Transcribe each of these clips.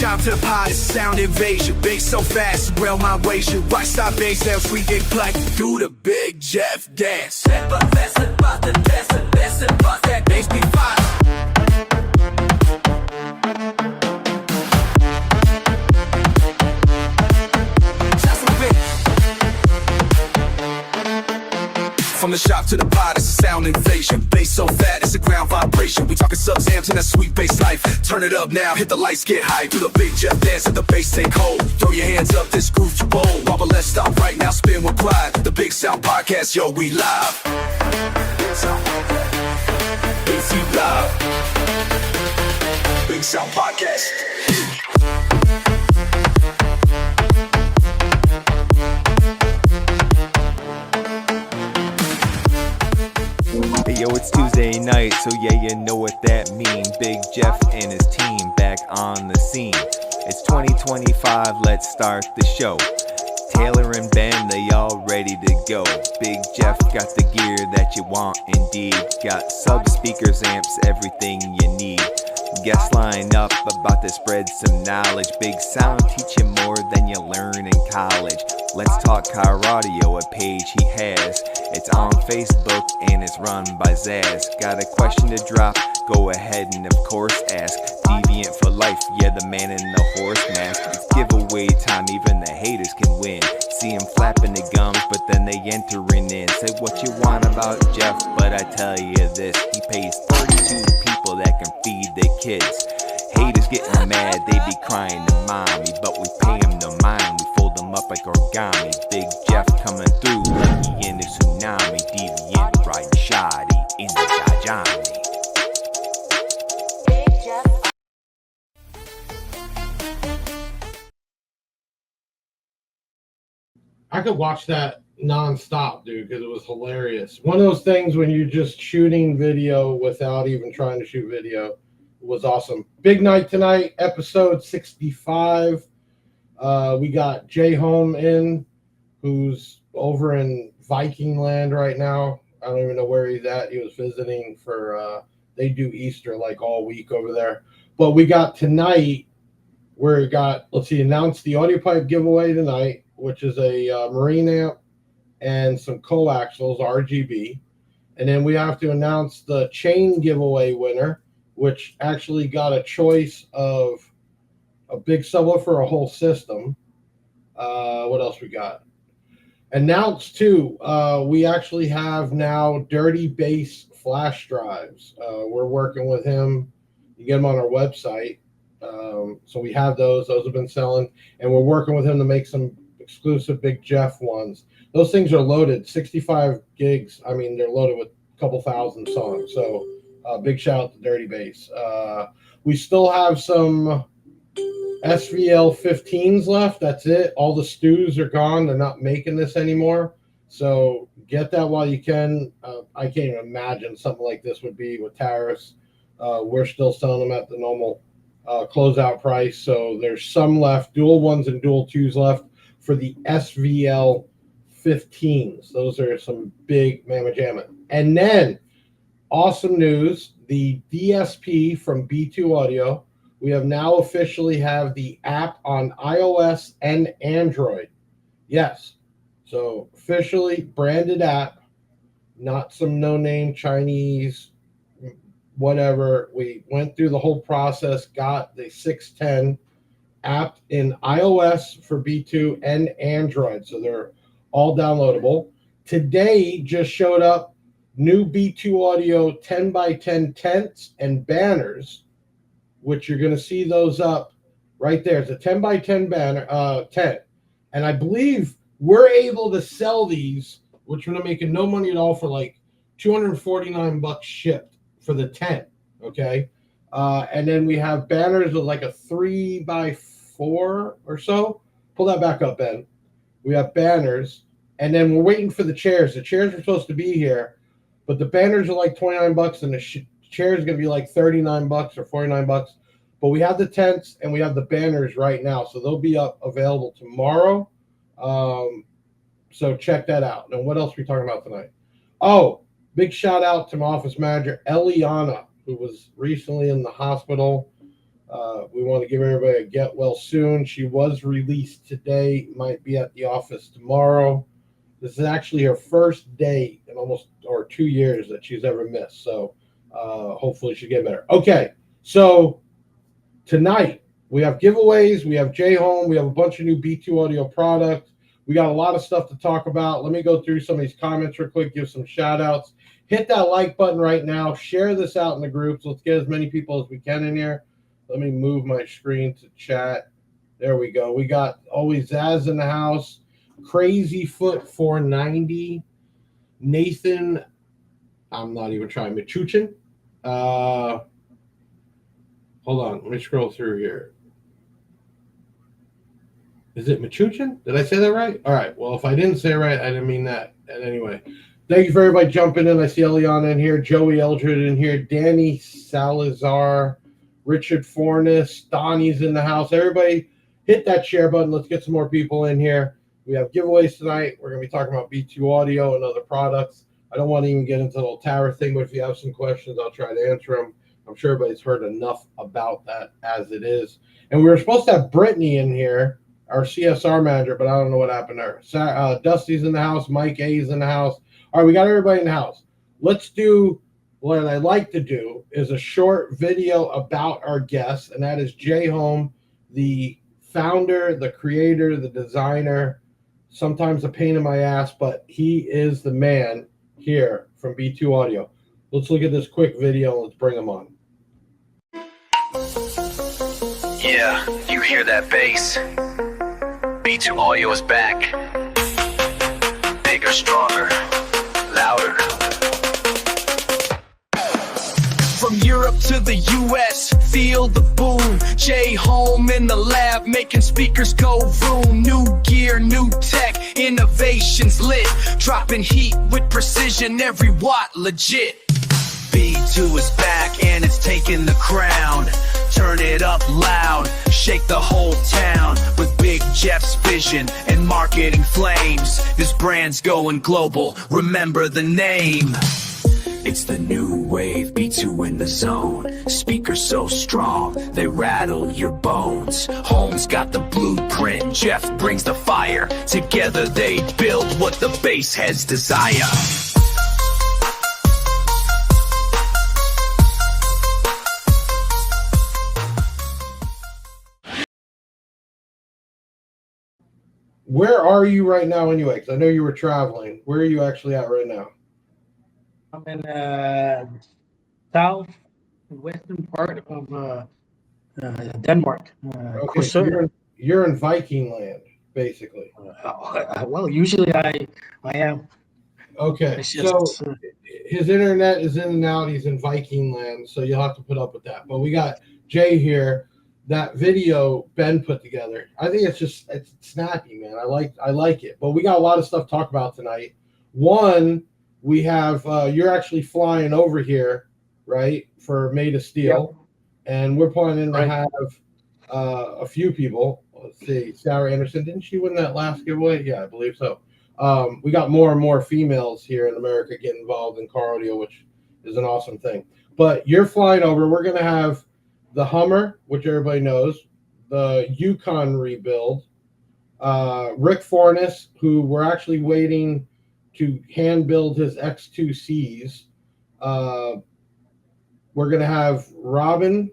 shop to the pod, it's sound invasion. Bass so fast, well my way should rock stop bass sounds we get black. Do the big Jeff dance. Never listen about the dance, listen about that bass be fire. From the shop to the pod, it's a sound invasion. Bass so fat, it's a ground vibration. We talking subs amps and that sweet bass life. Turn it up now, hit the lights, get high. Do the big Jeff dance and the bass take hold. Throw your hands up, this groove too bold. But let's stop right now, spin with pride. The Big Sound Podcast, yo, we live. Big Sound Podcast. If you live. Big Sound Podcast. Yo, it's Tuesday night, so yeah, you know what that means. Big Jeff and his team back on the scene. It's 2025, let's start the show. Taylor and Ben, they all ready to go. Big Jeff got the gear that you want indeed. Got sub speakers, amps, everything you need. Guests line up about to spread some knowledge. Big Sound teach you more than you learn in college. Let's talk car audio, a page he has. It's on Facebook and it's run by Zaz. Got a question to drop? Go ahead and of course ask. Deviant for life, yeah, the man in the horse mask. It's giveaway time, even the haters can win. See him flapping the gums, but then they entering in. Say what you want about Jeff, but I tell you this, he pays 32 people that can feed their kids. Haters getting mad, they be crying to mommy, but we pay him no mind, we fold them up like origami. Big Jeff coming through like he in the tsunami. Deviant riding shoddy in the Dajani. I could watch that non-stop, dude, because it was hilarious. One of those things when you're just shooting video without even trying to shoot video was awesome. Big night tonight, episode 65. We got Jay Holm in, who's over in Viking land right now. I don't even know where he's at. He was visiting for, they do Easter like all week over there. But we got tonight, where we got, announced the Audiopipe giveaway tonight, which is a marine amp and some coaxials, RGB. And then we have to announce the chain giveaway winner, which actually got a choice of a big subwoofer for a whole system. What else we got? Announced too, we actually have now Dirty Bass flash drives. We're working with him. You get them on our website. So we have those. Those have been selling. And we're working with him to make some exclusive Big Jeff ones. Those things are loaded, 65 gigs. I mean, they're loaded with a couple thousand songs. So big shout out to Dirty Bass. We still have some SVL 15s left. That's it. All the stews are gone. They're not making this anymore. So get that while you can. I can't even imagine something like this would be with tariffs. We're still selling them at the normal closeout price. So there's some left, dual ones and dual twos left for the SVL 15s. Those are some big mamma jamma. And then awesome news, the DSP from B2 Audio, we have now officially have the app on iOS and Android. Yes. So officially branded app, not some no-name Chinese whatever. We went through the whole process, got the 610 app in iOS for B2 and Android. So they're all downloadable. Today just showed up new B2 Audio 10x10 tents and banners, which you're going to see those up right there. It's a 10x10 banner tent. And I believe we're able to sell these, which we're making no money at all, for like $249 shipped for the tent. Okay. And then we have banners with like a 3x4 or so. Pull that back up, Ben. We have banners, and then we're waiting for the chairs. The chairs are supposed to be here, but the banners are like $29, and the chairs are going to be like $39 or $49. But we have the tents and we have the banners right now, so they'll be up available tomorrow. So check that out. Now, what else are we talking about tonight? Oh, big shout out to my office manager, Eliana, who was recently in the hospital. We want to give everybody a get well soon. She was released today, might be at the office tomorrow. This is actually her first day in almost 2 years that she's ever missed. So hopefully she'll get better. Okay, so tonight we have giveaways. We have Holm. We have a bunch of new B2 Audio products. We got a lot of stuff to talk about. Let me go through some of these comments real quick, give some shout outs. Hit that like button right now. Share this out in the groups. Let's get as many people as we can in here. Let me move my screen to chat. There we go. We got always Zaz in the house. Crazy Foot 490. Nathan, I'm not even trying. Machuchin. Hold on. Let me scroll through here. Is it Machuchin? Did I say that right? All right. Well, if I didn't say it right, I didn't mean that. And anyway, thank you for everybody jumping in. I see Eliana in here, Joey Eldred in here, Danny Salazar, Richard Fornes, Donnie's in the house. Everybody hit that share button. Let's get some more people in here. We have giveaways tonight. We're going to be talking about B2 Audio and other products. I don't want to even get into the whole tower thing, but if you have some questions, I'll try to answer them. I'm sure everybody's heard enough about that as it is. And we were supposed to have Brittany in here, our CSR manager, but I don't know what happened to her. Dusty's in the house. Mike A's in the house. All right, we got everybody in the house. Let's do what I like to do is a short video about our guest, and that is Holm, the founder, the creator, the designer, sometimes a pain in my ass, but he is the man here from B2 Audio. Let's look at this quick video and let's bring him on. Yeah, you hear that bass? B2 Audio is back. Bigger, stronger, louder. From Europe to the US, feel the boom. Holm in the lab, making speakers go vroom. New gear, new tech, innovations lit. Dropping heat with precision, every watt legit. B2 is back and it's taking the crown. Turn it up loud, shake the whole town. With Big Jeff's vision and marketing flames, this brand's going global, remember the name. It's the new wave, B2 in the zone. Speakers so strong, they rattle your bones. Holm's got the blueprint, Jeff brings the fire. Together they build what the bass heads desire. Where are you right now anyway? Because I know you were traveling. Where are you actually at right now? I'm in southwestern part of Denmark. Okay, so you're in Viking land, basically. Well, usually I am. Okay, so his internet is in and out. He's in Viking land, so you'll have to put up with that. But we got Jay here. That video Ben put together, I think it's snappy, man. I like it. But we got a lot of stuff to talk about tonight. One, we have you're actually flying over here, right, for Made of Steel, yep. And we're planning to have a few people. Let's see, Sarah Anderson, didn't she win that last giveaway? Yeah, I believe so. We got more and more females here in America getting involved in car audio, which is an awesome thing. But you're flying over. We're going to have the Hummer, which everybody knows, the Yukon rebuild, Rick Fornes, who we're actually waiting to hand build his X2Cs. We're going to have Robin,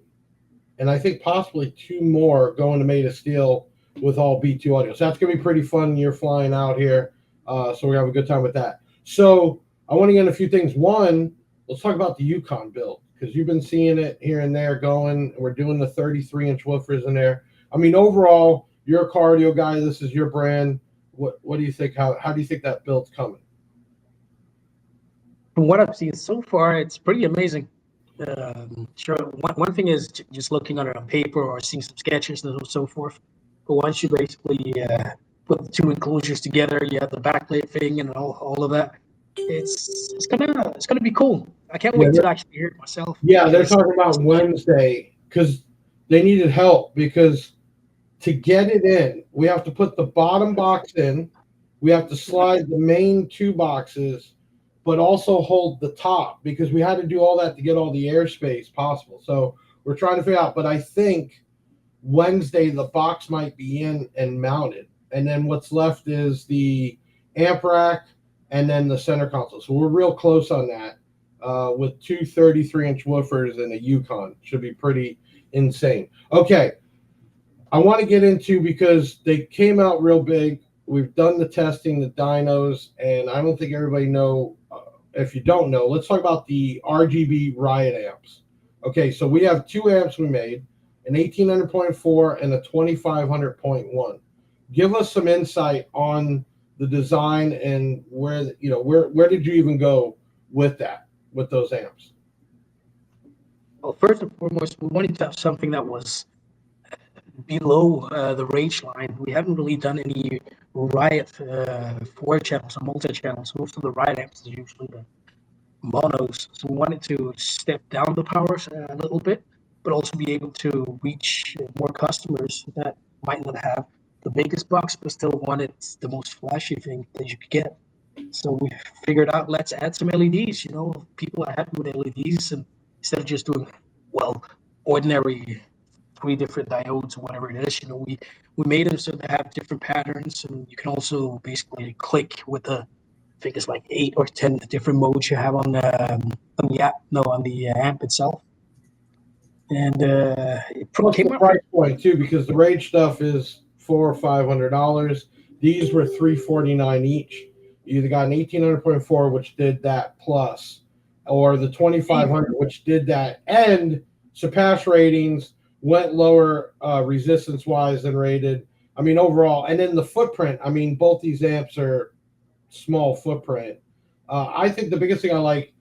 and I think possibly two more going to Made of Steel with all B2 Audio. So that's going to be pretty fun. You're flying out here, so we're going to have a good time with that. So I want to get in a few things. One, let's talk about the Yukon build, because you've been seeing it here and there going. We're doing the 33-inch woofers in there. I mean, overall, you're a car audio guy. This is your brand. What do you think? How do you think that build's coming? From what I've seen so far, it's pretty amazing. Sure, one thing is just looking at it on paper or seeing some sketches and so forth. But once you basically put the two enclosures together, you have the backlit thing and all of that. It's gonna be cool. I can't wait to actually hear it myself. Yeah, they're talking about Wednesday because they needed help, because to get it in, we have to put the bottom box in, we have to slide the main two boxes, but also hold the top, because we had to do all that to get all the airspace possible. So we're trying to figure out. But I think Wednesday the box might be in and mounted, and then what's left is the amp rack and then the center console. So we're real close on that with two 33-inch woofers and a Yukon. Should be pretty insane. Okay, I want to get into, because they came out real big. We've done the testing, the dynos, and I don't think everybody know. If you don't know, let's talk about the RGB Riot amps. Okay, so we have two amps we made, an 1800.4 and a 2500.1. Give us some insight on the design and where did you even go with those amps? Well, first and foremost, we wanted to have something that was below the range line. We haven't really done any Riot 4 channels or multi-channels. Most of the Riot amps is usually the monos. So we wanted to step down the powers a little bit, but also be able to reach more customers that might not have the biggest box, but still wanted the most flashy thing that you could get. So we figured out, let's add some LEDs. People are happy with LEDs, and instead of just doing, ordinary 3 different diodes or whatever it is, we made them so they have different patterns, and you can also basically click with the, I think it's like 8 or 10 different modes you have on the amp itself. And it Plus came the out price point too, because the Rage stuff is $400 or $500. These were $349 each. You either got an 1800.4, which did that plus, or the 2500, which did that, and surpassed ratings, went lower resistance wise than rated. I mean, overall, and then the footprint. I mean, both these amps are small footprint. I think the biggest thing I like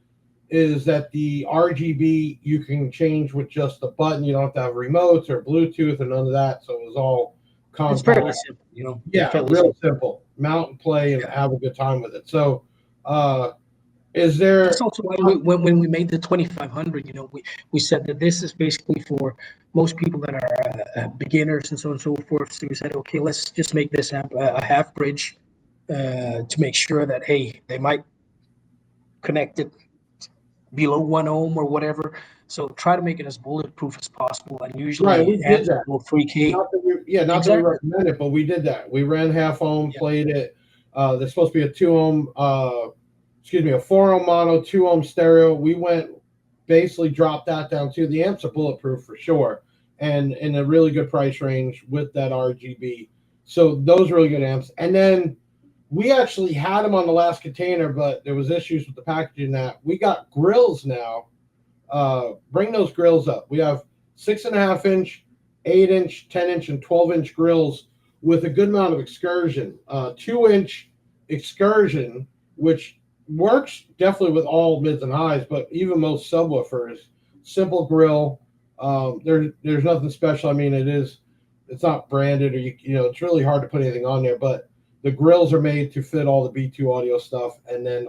is that the RGB you can change with just the button. You don't have to have remotes or Bluetooth or none of that. So it was all compact. It's fairly simple, Yeah, real simple. Mount and play and have a good time with it. So, is there? That's also why when we made the 2500, we said that this is basically for most people that are beginners and so on and so forth. So we said, okay, let's just make this amp a half bridge to make sure that, hey, they might connect it below 1 ohm or whatever. So try to make it as bulletproof as possible. And usually, Right, we did that. 3K. Not that we recommend it, but we did that. We ran half ohm, played it. There's supposed to be a 2 ohm, a 4 ohm mono, 2 ohm stereo. We basically dropped that down too. The amps are bulletproof for sure, and in a really good price range with that RGB. So those really good amps. And then we actually had them on the last container, but there was issues with the packaging. That we got grills now. Bring those grills up. We have 6.5 inch, 8 inch, 10 inch, and 12 inch grills with a good amount of excursion. 2 inch excursion, which works definitely with all mids and highs, but even most subwoofers. Simple grill. There's nothing special. I mean, it's not branded, or it's really hard to put anything on there, but the grills are made to fit all the B2 audio stuff, and then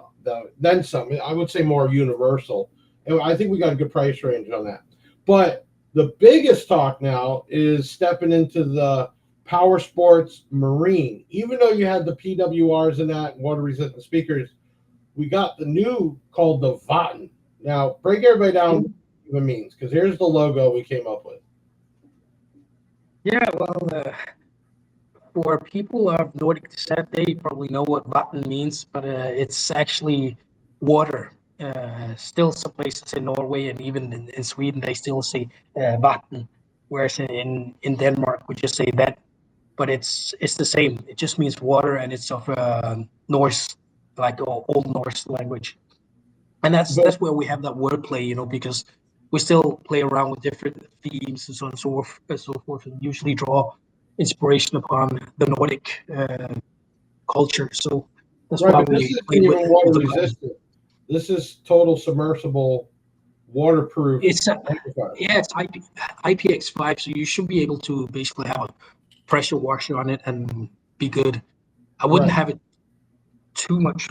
some. I would say more universal. And I think we got a good price range on that. But the biggest talk now is stepping into the Power Sports Marine. Even though you had the PWRs and that water resistant speakers, we got the new called the Vatten. Now, break everybody down what it even means, because here's the logo we came up with. Yeah, well, for people of Nordic descent, they probably know what Vatten means, but it's actually water. Still, some places in Norway and even in Sweden, they still say Vatten, whereas in Denmark we just say that. But it's the same. It just means water, and it's of Norse, like Old Norse language. And that's where we have that wordplay, because we still play around with different themes and so on and so forth, and usually draw inspiration upon the Nordic culture. So that's Right, why but this we isn't played even water the resistant. This is total submersible, waterproof. It's amplifier. it's IPX5, so you should be able to basically have a pressure washer on it and be good. I wouldn't have it too much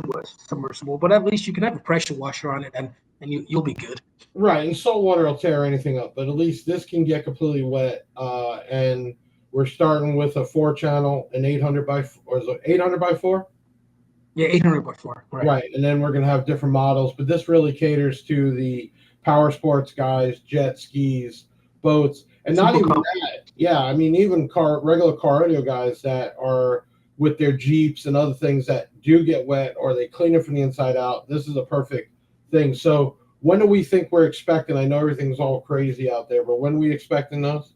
submersible, but at least you can have a pressure washer on it, and you'll be good. Right, and salt water will tear anything up, but at least this can get completely wet. And we're starting with a 4-channel, an 800 by, or is it 800 by 4? Yeah, 800 by 4. Right, and then we're going to have different models, but this really caters to the power sports guys, jet skis, boats, and not Super even calm. that. Yeah, I mean, even regular car audio guys that are with their Jeeps and other things that do get wet or they clean it from the inside out. This is a perfect thing. So when do we think we're expecting? I know everything's all crazy out there, but when are we expecting those?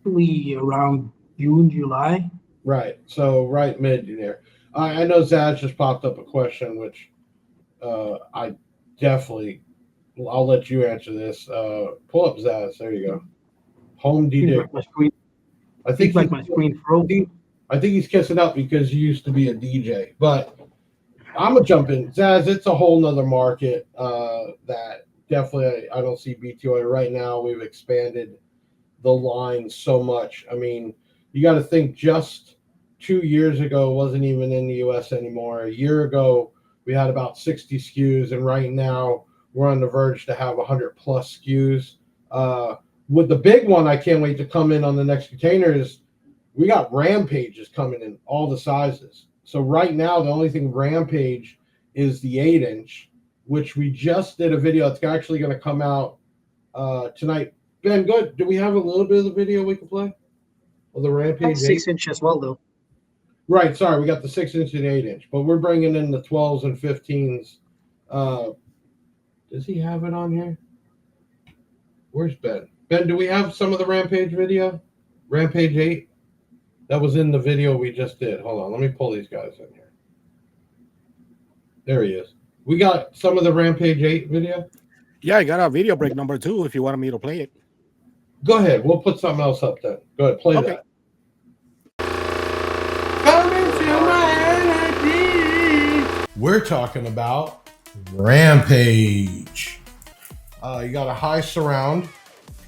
Probably around June, July. Right. So right mid there. I know Zaz just popped up a question, which I definitely, I'll let you answer this. Pull up Zaz. There you go. Home Seems DJ. like my screen. I think Seems like my screen froze. I think he's kissing up because he used to be a DJ. But I'm gonna jump in. Zaz, it's a whole nother market that definitely I don't see BTO right now. We've expanded the line so much. I mean, you got to think just 2 years ago, it wasn't even in the US anymore. A year ago, we had about 60 SKUs, and right now we're on the verge to have 100 plus SKUs. With the big one, I can't wait to come in on the next container is we got Rampages coming in all the sizes. So right now, the only thing Rampage is the 8-inch, which we just did a video. It's actually going to come out tonight. Ben, good. Do we have a little bit of the video we can play? Of the Rampage 8? 6-inch as well, though. Right, sorry, we got the 6-inch and 8-inch, but we're bringing in the 12s and 15s. Does he have it on here? Where's Ben? Ben, do we have some of the Rampage video? Rampage 8? That was in the video we just did. Hold on, let me pull these guys in here. There he is. We got some of the Rampage 8 video? Yeah, I got a video break number 2 if you want me to play it. Go ahead. We'll put something else up then. Go ahead, play Okay. that. Come into my energy. We're talking about Rampage. You got a high surround.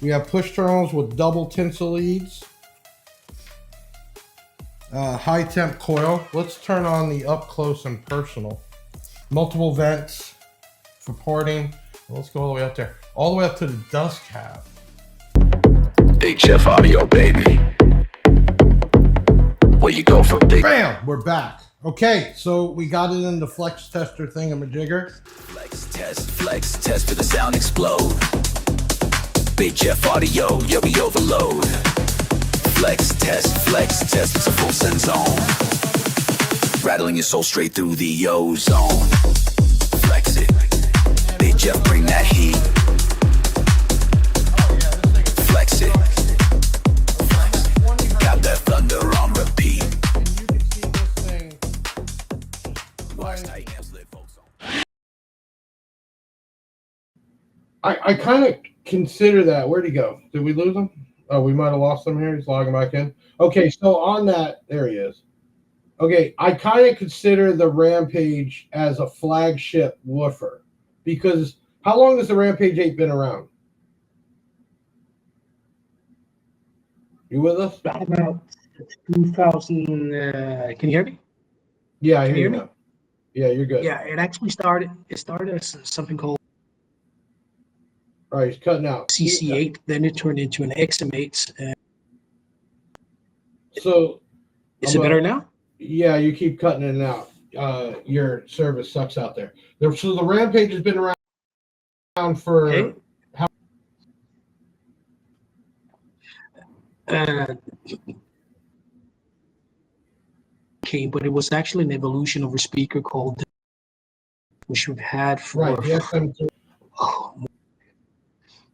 We have push terminals with double tinsel leads. High temp coil. Let's turn on the up close and personal. Multiple vents for porting. Let's go all the way up there. All the way up to the dust cap. Big Jeff Audio, baby. Where you go from big? Bam! We're back. Okay, so we got it in the flex tester thingamajigger. Flex test to the sound explode. Big Jeff Audio, yo, we overload. Flex test, it's a full send zone. Rattling your soul straight through the ozone. Flex it, Big Jeff, bring that heat. Flex it, got that thunder on repeat. And you can see this thing. Wires tight, amps lit, folks on. I kind of consider that. Where'd he go? Did we lose him? Oh, we might have lost him here. He's logging back in. Okay, so on that, there he is. Okay, I kind of consider the Rampage as a flagship woofer because how long has the Rampage 8 been around? You with us? About 2000. Can you hear me? Yeah, I Can hear you you hear me? now. Yeah, you're good. Yeah, it actually started. It started as something called All right, he's cutting out. CC8. Then it turned into an XM8. So, Is it better now? yeah, you keep cutting in and out. Your service sucks out there. So the Rampage has been around for Okay. how? Okay, but it was actually an evolution of a speaker called, which we've had for Right, the SM3. oh,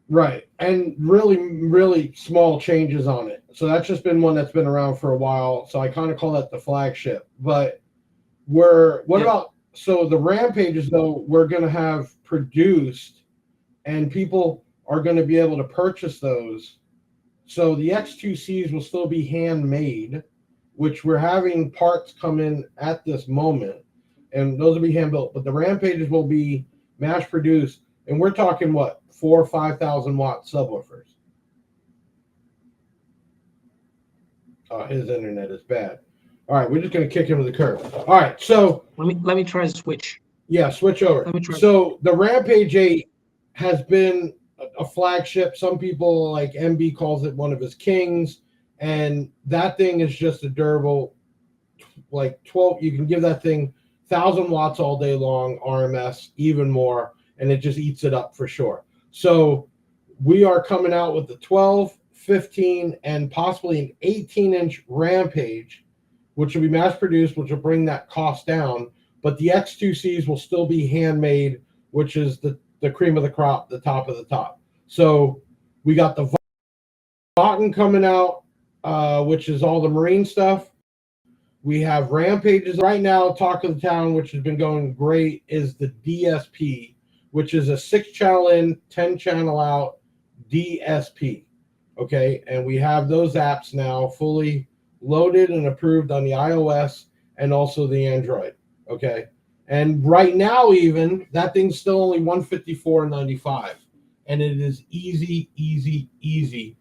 Right, and really small changes on it. So that's just been one that's been around for a while. So I kind of call that the flagship. But what Yeah. about so the Rampages though we're going to have produced, and people are going to be able to purchase those. So the X2Cs will still be handmade, which we're having parts come in at this moment, and those will be hand built. But the Rampages will be mass produced, and we're talking what? 4,000 or 5,000 watt subwoofers. His internet is bad. All right, we're just going to kick him to the curb. All right, so let me try to switch. yeah, switch over. Let me try. So the Rampage 8 has been a flagship. Some people like MB calls it one of his kings, and that thing is just a durable, like 12. You can give that thing 1,000 watts all day long, RMS, even more. and it just eats it up for sure. So we are coming out with the 12, 15, and possibly an 18-inch Rampage, which will be mass produced, which will bring that cost down. But the X2Cs will still be handmade, which is the cream of the crop, the top of the top. So we got the Cotton coming out, which is all the marine stuff. We have Rampages right now. Talk of the town, which has been going great, is the DSP, which is a 6-channel in, 10-channel out DSP. Okay, and we have those apps now fully loaded and approved on the iOS and also the Android. Okay, and right now even that thing's still only $154.95, and it is easy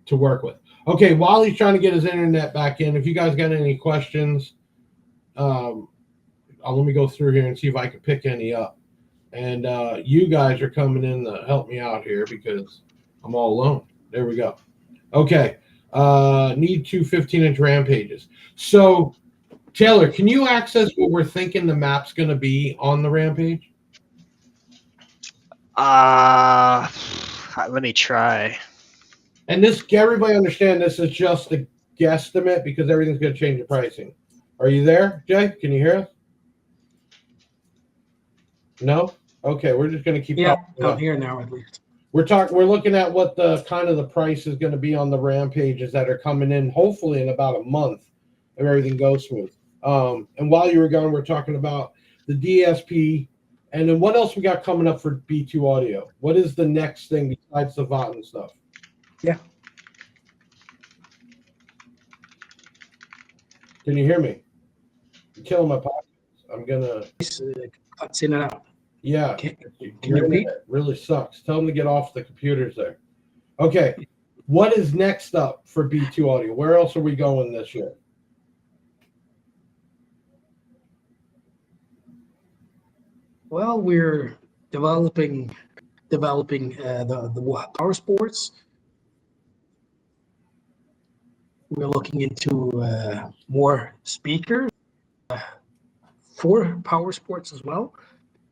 to work with. Okay, while he's trying to get his internet back in, if you guys got any questions, let me go through here and see if I can pick any up. And you guys are coming in to help me out here because I'm all alone. There we go. Okay, need 2 15-inch Rampages. So Taylor, can you access what we're thinking the map's going to be on the Rampage? Let me try. And this, everybody understand, this is just a guesstimate because everything's going to change the pricing. Are you there, Jay? Can you hear us? No? Okay, we're just going to keep talking. I'm here now at least. We're looking at what the kind of the price is going to be on the Rampages that are coming in, hopefully in about a month, if everything goes smooth. And while you were gone, we're talking about the DSP, and then what else we got coming up for B2 Audio? What is the next thing besides the VOT and stuff? Yeah. Can you hear me? I'm killing my podcast. I'm gonna. Cuts in and out. Yeah. Can you Your repeat? internet really sucks. Tell them to get off the computers there. Okay. What is next up for B2 Audio? Where else are we going this year? Well, we're developing the power sports. We're looking into more speakers for power sports as well,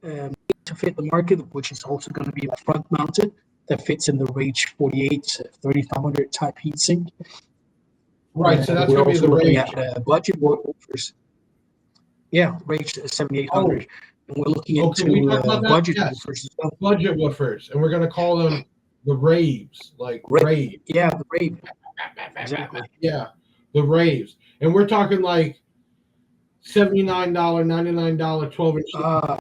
to fit the market, which is also going to be front mounted that fits in the Rage 48 3500 type heatsink. Right, so that's we're going to be also the looking Rage. at budget woofers. Yeah, Rage 7800. And we're looking Oh, can we into talk about that? budget Yes. woofers as well. Budget woofers, and we're going to call them the raves, like rave. Yeah, the Rave. Exactly. Yeah, the raves, and we're talking like $79, $99, 12-inch.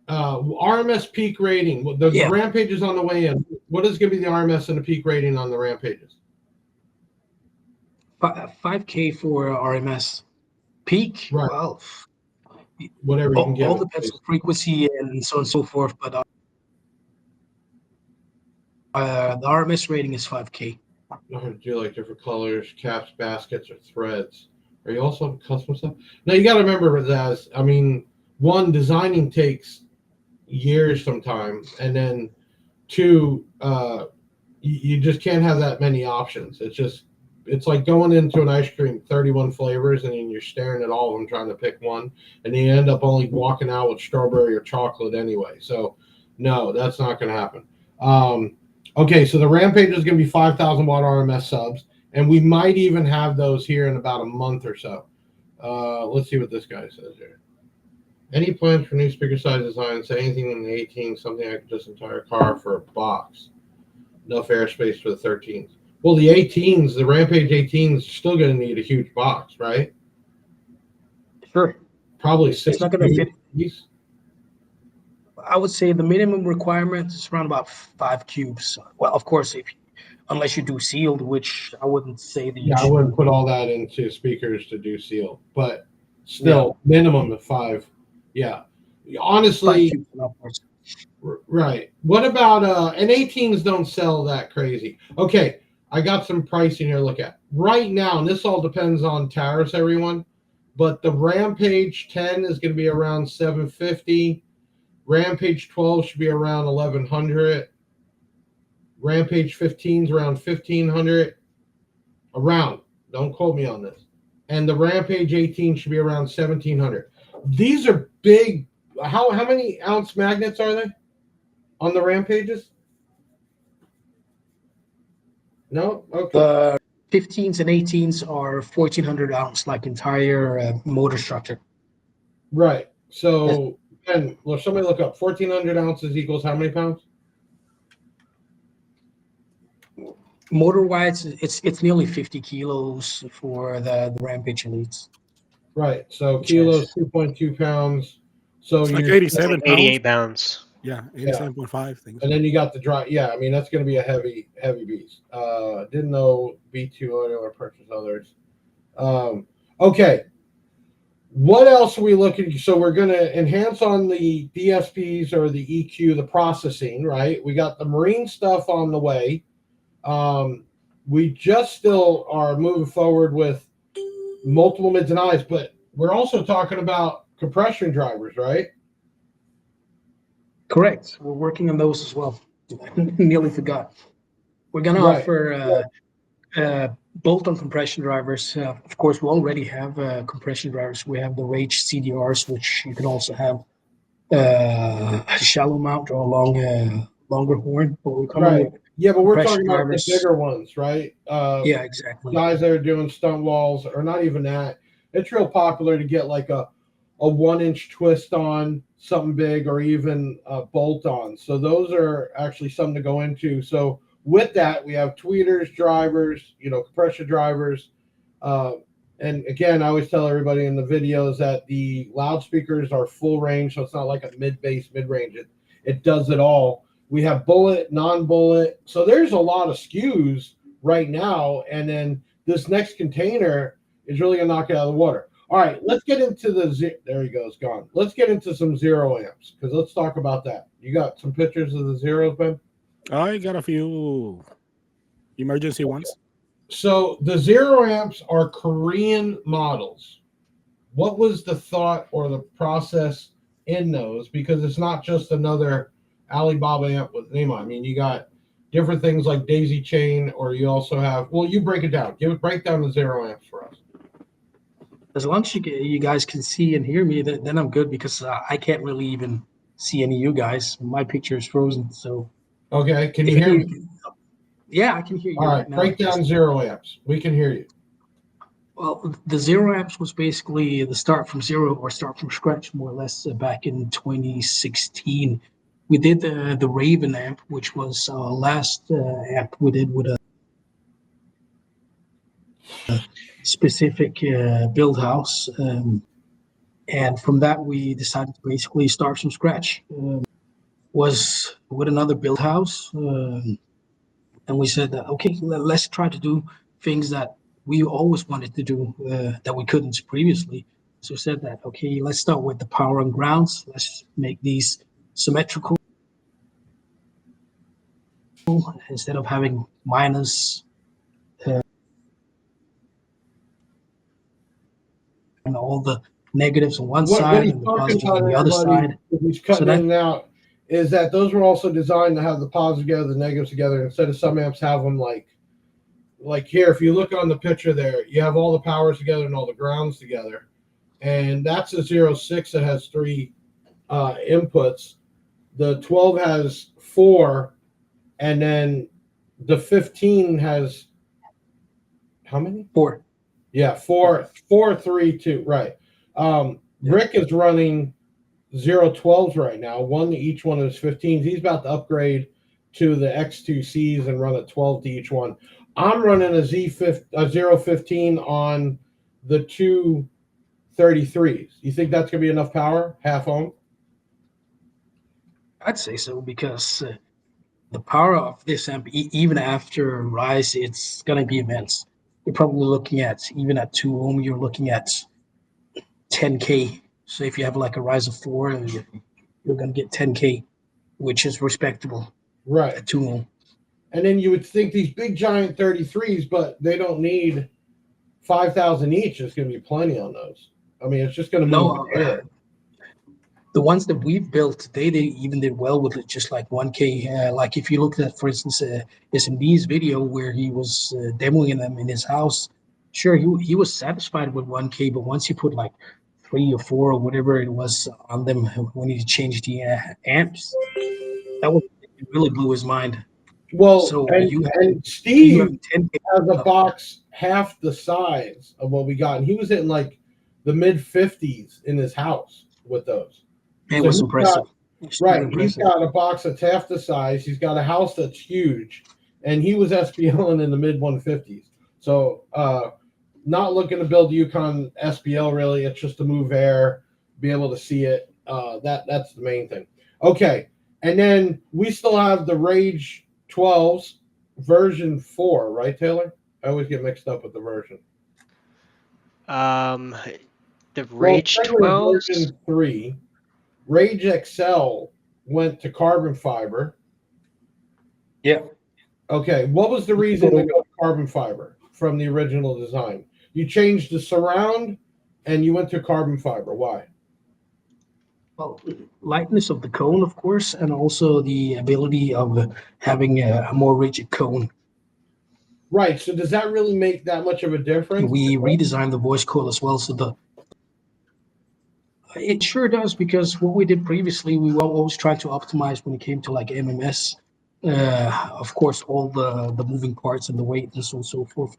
RMS peak rating. The Rampage is on the way in. What is going to be the RMS and the peak rating on the Rampages? 5K for RMS. Peak. Right. Well, Whatever you can get. All depends on frequency and so on and so forth. But the RMS rating is 5K. Do you like different colors, caps, baskets, or threads? Are you also custom stuff? Now you got to remember that. I mean, one, designing takes years sometimes, and then two, you just can't have that many options. It's like going into an ice cream, 31 flavors, and then you're staring at all of them trying to pick one, and then you end up only walking out with strawberry or chocolate anyway. So no, that's not going to happen. Okay, so the Rampage is going to be 5,000 watt RMS subs, and we might even have those here in about a month or so. Let's see what this guy says here. Any plans for new speaker size design? Say anything in the 18, something I could just entire car for a box. Enough airspace for the 13s. Well, the 18s, the Rampage 18s, still going to need a huge box, right? Sure. Probably 6. It's not going to fit. I would say the minimum requirement is around about 5 cubes. Well, of course, unless you do sealed, which I wouldn't say that. Yeah, I wouldn't put all that into speakers to do sealed, but still, minimum of 5. Yeah, honestly, 5 cubes and upwards. Right. What about and 18s don't sell that crazy. Okay, I got some pricing here to look at right now, and this all depends on tariffs, everyone. But the Rampage 10 is going to be around $750. Rampage 12 should be around $1,100. Rampage 15 is around $1,500. Around. Don't quote me on this. And the Rampage 18 should be around $1,700. These are big. How many ounce magnets are they? on the Rampages? No? Okay. The 15s and 18s are 1400 ounce, like entire motor structure. Right. So, and well, somebody look up 1,400 ounces equals how many pounds? Motor wise, it's nearly 50 kilos for the Rampage Elites. Right. So Which kilos, is- 2.2 pounds. So It's like you're 87 pounds. 88 pounds. Yeah, 87.5 things. and then you got the dry. Yeah, I mean that's going to be a heavy beast. Didn't know B2 Audio or purchase others. Okay. What else are we looking? So we're going to enhance on the DSPs or the EQ, the processing, right? We got the marine stuff on the way. We just still are moving forward with multiple mids and highs, but we're also talking about compression drivers, right? Correct. We're working on those as well. Nearly forgot. We're gonna Right. offer bolt-on compression drivers. Of course, we already have compression drivers. We have the Rage CDRs, which you can also have a shallow mount or a longer horn. But we're coming Right. with Yeah, but we're compression talking about drivers. the bigger ones, right? Yeah, exactly. Guys that are doing stunt walls, or not even that. It's real popular to get like a 1-inch twist on something big, or even a bolt on. So those are actually something to go into. So with that, we have tweeters, drivers, compression drivers. And again, I always tell everybody in the videos that the loudspeakers are full range, so it's not like a mid-bass, mid-range. It does it all. We have bullet, non-bullet. So there's a lot of SKUs right now. And then this next container is really going to knock it out of the water. All right, let's get into there he goes, gone. Let's get into some zero amps, because let's talk about that. You got some pictures of the zeros, Ben? I got a few emergency ones. So the zero amps are Korean models. What was the thought or the process in those? Because it's not just another Alibaba amp with name on. I mean, you got different things like daisy chain, or you also have. Well, you break it down. Break down the zero amps for us. As long as you guys can see and hear me, then I'm good, because I can't really even see any of you guys. My picture is frozen. So Okay, can you hear me? Yeah, I can hear you. All right, now. break down zero amps. We can hear you. Well, the zero amps was basically the start from zero, or start from scratch, more or less, back in 2016. We did the Raven amp, which was our last amp we did with a specific build house. And from that, we decided to basically start from scratch. Was with another build house. And we said, okay, let's try to do things that we always wanted to do that we couldn't previously. So we said that, okay, let's start with the power and grounds. Let's make these symmetrical instead of having minus and all the negatives on one side What he's and the talking positives about, on the other everybody, side. if he's cutting So that- in and out, is that those were also designed to have the positives together, the negatives together, instead of some amps have them like here. If you look on the picture there, you have all the powers together and all the grounds together, and that's a 06 that has 3 inputs. The 12 has 4, and then the 15 has how many? 4. Yeah, 4, 3, 2. Right. Rick is running 012s right now, one to each one of his 15s. He's about to upgrade to the X2Cs and run a 12 to each one. I'm running a 015 on the 2 33s. You think that's going to be enough power, half ohm? I'd say so, because the power of this amp, even after rise, it's going to be immense. You're probably looking at, even at 2 ohm, you're looking at 10K. So if you have like a rise of 4, you're going to get 10K, which is respectable Right. at 2 ohm. And then you would think these big giant 33s, but they don't need 5,000 each. There's going to be plenty on those. I mean, it's just going to move the air. The ones that we've built, they even did well with it, just like 1K. Like if you looked at, for instance, SMD's video where he was demoing them in his house, sure, he was satisfied with 1K, but once you put like 3 or 4 or whatever it was on them when he changed the amps, that was it really blew his mind. Well, So and you Steve have 10 has a up box half the size of what we got, and he was in like the mid 50s in his house with those. there. It So was he's impressive. got, Extremely right, he's impressive. got a box that's half the size. He's got a house that's huge, and he was SPLing in the mid 150s. So not looking to build Yukon SPL really. It's just to move air, be able to see it. That's the main thing. Okay, and then we still have the Rage 12s version 4, right, Taylor? I always get mixed up with the version. Um, the Well, Rage technically 12s. version 3. Rage XL went to carbon fiber. Yeah. Okay, what was the reason to go to carbon fiber from the original design? You changed the surround and you went to carbon fiber. Why? Well, lightness of the cone, of course, and also the ability of having a more rigid cone. Right. So does that really make that much of a difference? We redesigned the voice coil as well, so it sure does, because what we did previously, we were always trying to optimize when it came to like MMS. Of course, all the moving parts and the weight and so on and so forth.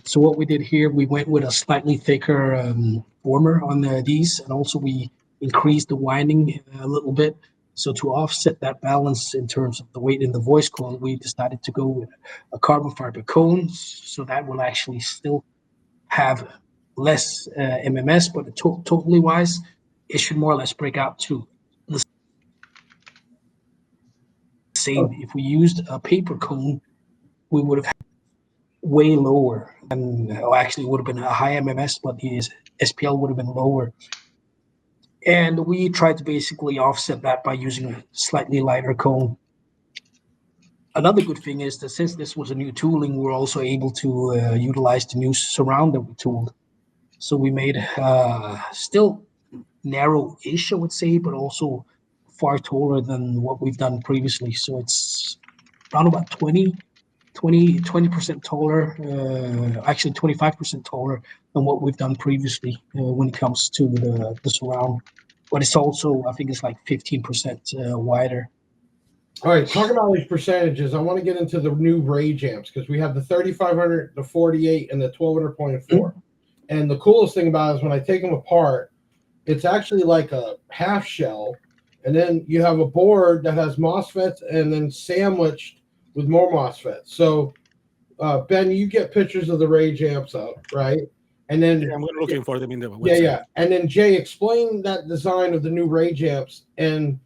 So what we did here, we went with a slightly thicker former on these, and also we increased the winding a little bit. So to offset that balance in terms of the weight in the voice coil, we decided to go with a carbon fiber cone, so that will actually still have less MMS, but totally wise, it should more or less break out to the same. If we used a paper cone, we would have had way lower, and or actually would have been a high MMS, but the SPL would have been lower. And we tried to basically offset that by using a slightly lighter cone. Another good thing is that since this was a new tooling, we were also able to utilize the new surround that we tooled. So we made still narrow-ish, I would say, but also far taller than what we've done previously. So it's around about 20% taller, actually 25% taller than what we've done previously when it comes to the surround. But it's also, I think it's like 15% wider. All right, talking about these percentages, I want to get into the new Rage amps because we have the 3500, the 48, and the 1200.4. Mm-hmm. And the coolest thing about it is when I take them apart, it's actually like a half shell, and then you have a board that has MOSFETs and then sandwiched with more MOSFETs. So, Ben, you get pictures of the Rage amps up, right? And then I'm looking for them in the website. Yeah. And then Jay, explain that design of the new Rage amps and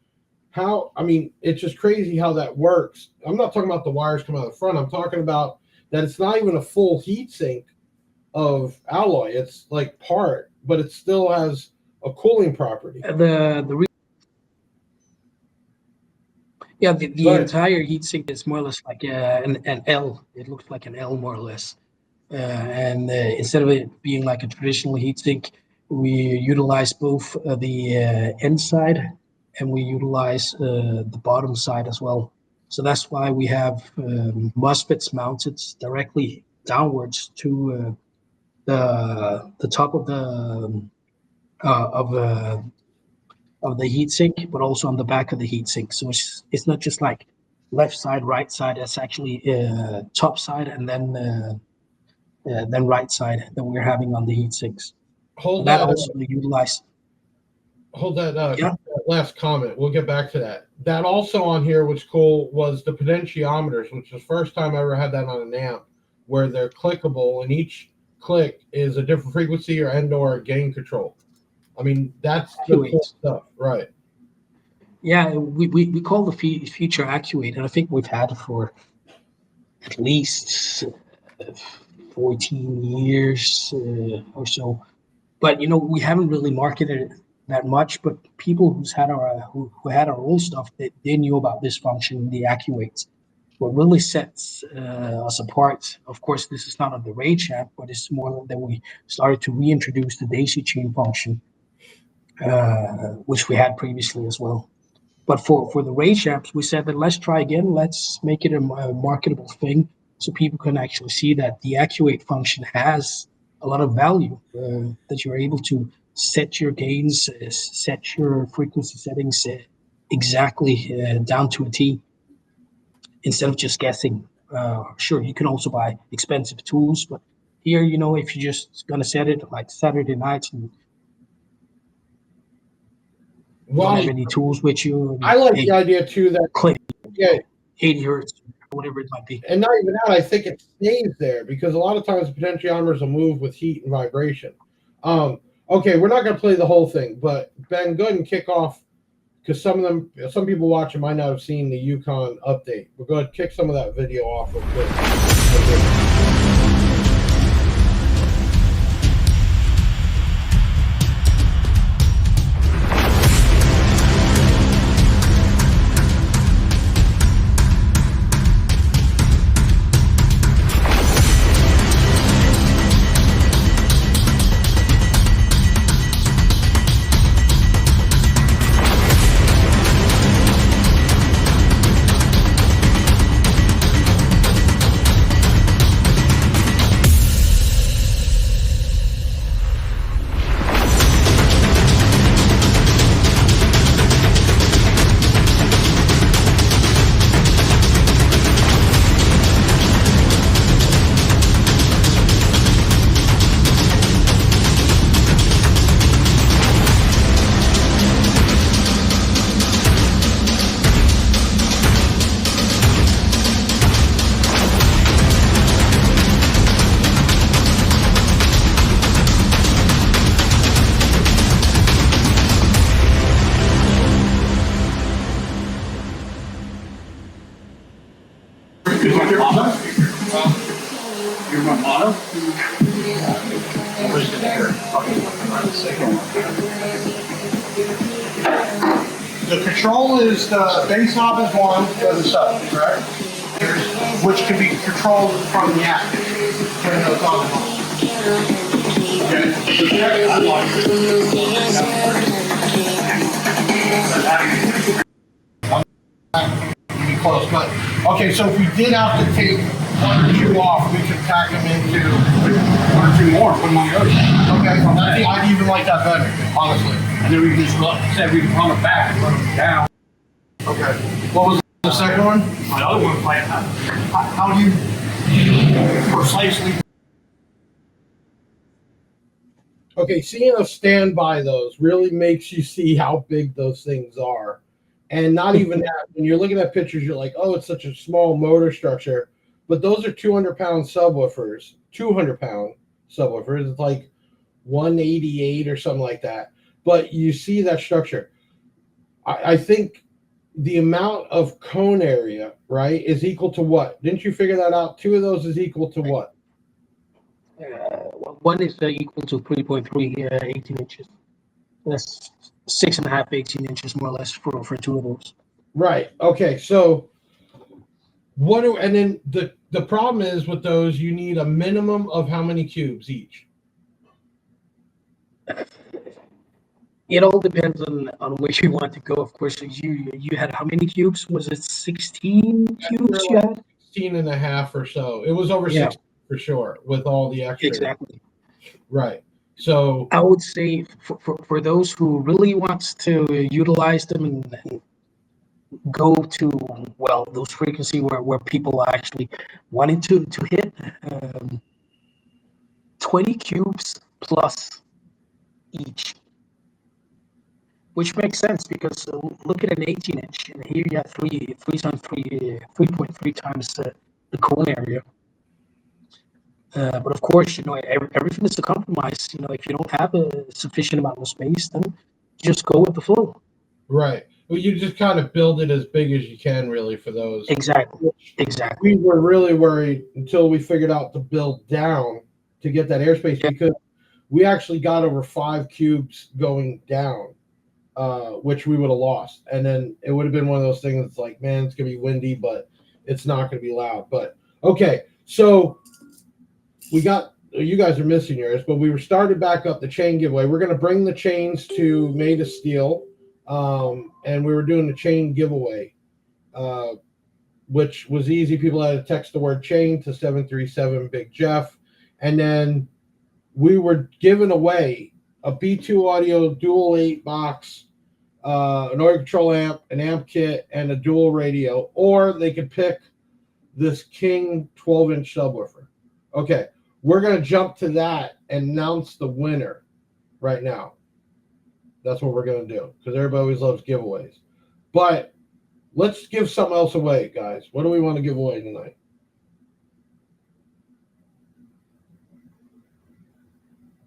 how. I mean, it's just crazy how that works. I'm not talking about the wires coming out the front. I'm talking about that it's not even a full heat sink of alloy. It's like part, but it still has a cooling property. The entire heatsink is more or less like an L. It looks like an L more or less. And instead of it being like a traditional heatsink, we utilize both the end side and we utilize the bottom side as well. So that's why we have MOSFETs mounted directly downwards to the top of the heatsink, but also on the back of the heatsink. So it's not just like left side, right side. It's actually top side and then right side that we're having on the heatsinks. Hold that that. Also utilize. Hold that. That last comment. We'll get back to that. That also on here, what's cool, was the potentiometers, which is the first time I ever had that on an amp, where they're clickable, and each click is a different frequency or gain control. I mean, that's the cool stuff, right? Yeah, we call the feature Actuate, and I think we've had it for at least 14 years or so. But we haven't really marketed it that much. But people who had our old stuff, they knew about this function, the Actuate. What really sets us apart, of course, this is not on the Rage app, but it's more that we started to reintroduce the daisy chain function, which we had previously as well. But for the Rage apps, we said that let's try again. Let's make it a marketable thing so people can actually see that the Actuate function has a lot of value, that you're able to set your gains, set your frequency settings exactly down to a T instead of just guessing. Sure, you can also buy expensive tools, but here, if you're just gonna set it like Saturday nights and don't have Well, any tools with you, I and, like hey, the idea too that click yeah, 80 hertz, whatever it might be. and not even that. I think it stays there because a lot of times potentiometers will move with heat and vibration. Okay, we're not going to play the whole thing, but Ben, go ahead and kick off because some people watching might not have seen the Yukon update. But go ahead, kick some of that video off real quick. The control is the base knob is one, the sub, correct? Which can be controlled from the app. Turn those on and off. Okay. The second one. Be close, but okay. So if we did have to take one or two off, we could pack them into one or two more. Put them on yours. Okay. I'd even like that better, honestly. And then we can just said we can run it back, run them down. Okay. What was the second one? The other one, like, How do you precisely? Okay, seeing us stand by those really makes you see how big those things are. And not even that, when you're looking at pictures, you're like, oh, it's such a small motor structure. But those are 200-pound subwoofers, 200-pound subwoofers. It's like 188 or something like that. But you see that structure. I think the amount of cone area, right, is equal to what? Didn't you figure that out? Two of those is equal to what? One is equal to 3.3 18 inches. That's 6.5 18 inches more or less for two of those. Right. Okay. So and then the problem is with those, you need a minimum of how many cubes each? It all depends on where you want to go. Of course, you had how many cubes? Was it 16 cubes you had? 16 and a half or so. It was over 16 for sure with all the extra. Exactly. Right. So I would say for those who really wants to utilize them and go to, well, those frequency where people are actually wanting to hit 20 cubes plus each. Which makes sense because look at an 18 inch, and here you have 3.3 times the cone area. But of course, everything is a compromise. If you don't have a sufficient amount of space, then just go with the flow. right. Well, you just kind of build it as big as you can, really, for those. Exactly. We were really worried until we figured out to build down to get that airspace because we actually got over 5 cubes going down. Which we would have lost. And then it would have been one of those things that's like, man, it's going to be windy, but it's not going to be loud. But okay, so you guys are missing yours, but we were started back up the chain giveaway. We're going to bring the chains to Made of Steel, and we were doing the chain giveaway, which was easy. People had to text the word chain to 737 Big Jeff. And then we were giving away a B2 Audio Dual 8 box an audio control amp, an amp kit, and a dual radio, or they could pick this King 12-inch subwoofer. Okay, we're going to jump to that and announce the winner right now. That's what we're going to do because everybody always loves giveaways. But let's give something else away, guys. What do we want to give away tonight?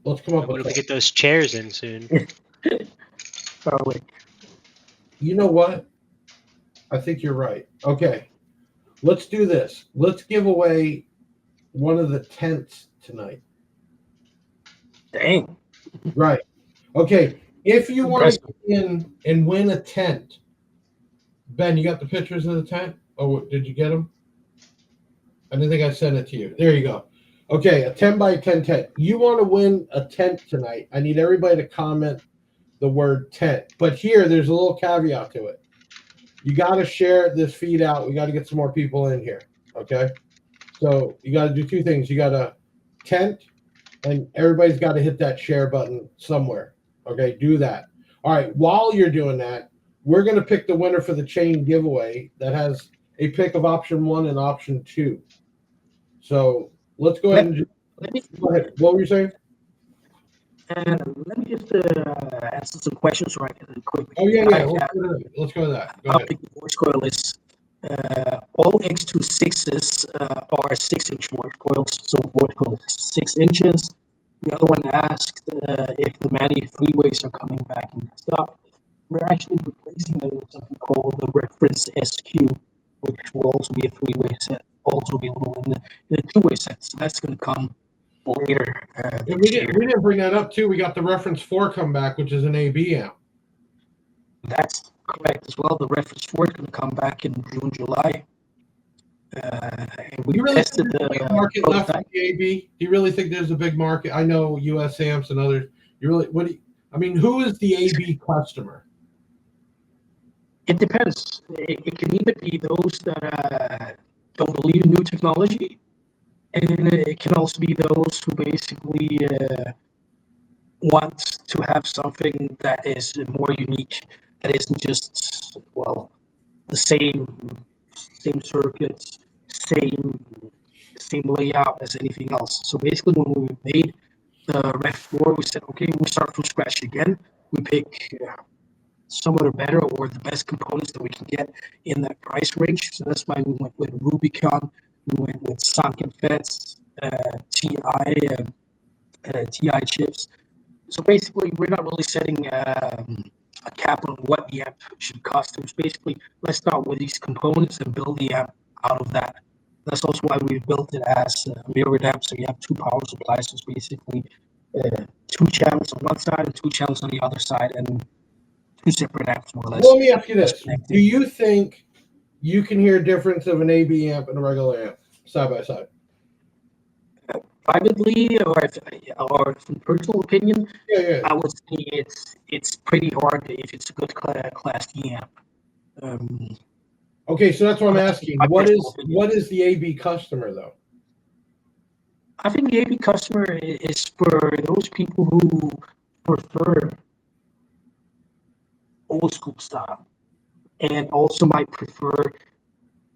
Let's come up What with if we something. get those chairs in soon? Probably. You know what? I think you're right. Okay, let's do this. Let's give away one of the tents tonight. Dang. Right. Okay. If you want to Impressive. get in and win a tent, Ben, you got the pictures of the tent? Oh, did you get them? I didn't think I sent it to you. There you go. Okay, a 10 by 10 tent. You want to win a tent tonight. I need everybody to comment the word tent. But here, there's a little caveat to it. You got to share this feed out. We got to get some more people in here. Okay? So you got to do two things. You got to tent, and everybody's got to hit that share button somewhere. Okay? Do that. All right. While you're doing that, we're going to pick the winner for the chain giveaway that has a pick of option 1 and option 2. So let's go ahead and Let me go ahead. What were you saying? let me just answer some questions right quick. Oh yeah. Let's go to that. Go How ahead. big the voice coil is. All X26s are 6-inch voice coils, so voice coil is 6 inches. The other one asked if the Manny freeways are coming back in stock. We're actually replacing them with something called the Reference SQ, which will also be a 3-way set, also available in the 2-way set. So that's going to come later Yeah, this we year. didn't bring that up too. We got the Reference 4 come back, which is an AB amp. That's correct as well. The Reference 4 is going to come back in June, July. And we You really tested think there's a big the market left for prototype. the AB? Do you really think there's a big market? I know US amps and others. Who is the AB customer? It depends. It can either be those that don't believe in new technology, and it can also be those who basically want to have something that is more unique, that isn't just, well, the same circuits, same layout as anything else. So basically, when we made the Ref 4, we said, okay, we start from scratch again. We pick some of the better or the best components that we can get in that price range. So that's why we went with Rubicon, we went with Sunken Feds, TI chips. So basically, we're not really setting a cap on what the app should cost. It's basically, let's start with these components and build the app out of that. That's also why we built it as a mirrored app. So you have 2 power supplies. So it's basically 2 channels on one side and 2 channels on the other side, and 2 separate apps, more or less. Well, let me ask you this. Disconnected. Do you think you can hear a difference of an AB amp and a regular amp side by side? Privately, or from personal opinion, Yeah. I would say it's pretty hard if it's a good class D amp. Okay, so that's what I'm asking. My What personal opinion. is the AB customer though? I think the AB customer is for those people who prefer old school style, and also might prefer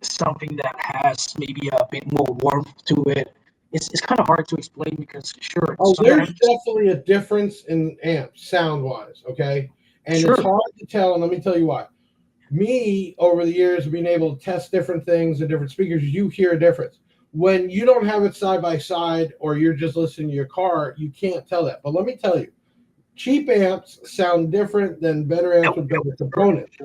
something that has maybe a bit more warmth to it. It's kind of hard to explain because sure, Oh, some there's amps, definitely a difference in amps sound wise, okay? And Sure. it's hard to tell, and let me tell you why. Me, over the years, being able to test different things and different speakers, you hear a difference. When you don't have it side by side or you're just listening to your car, you can't tell that. But let me tell you, cheap amps sound different than better amps with better components.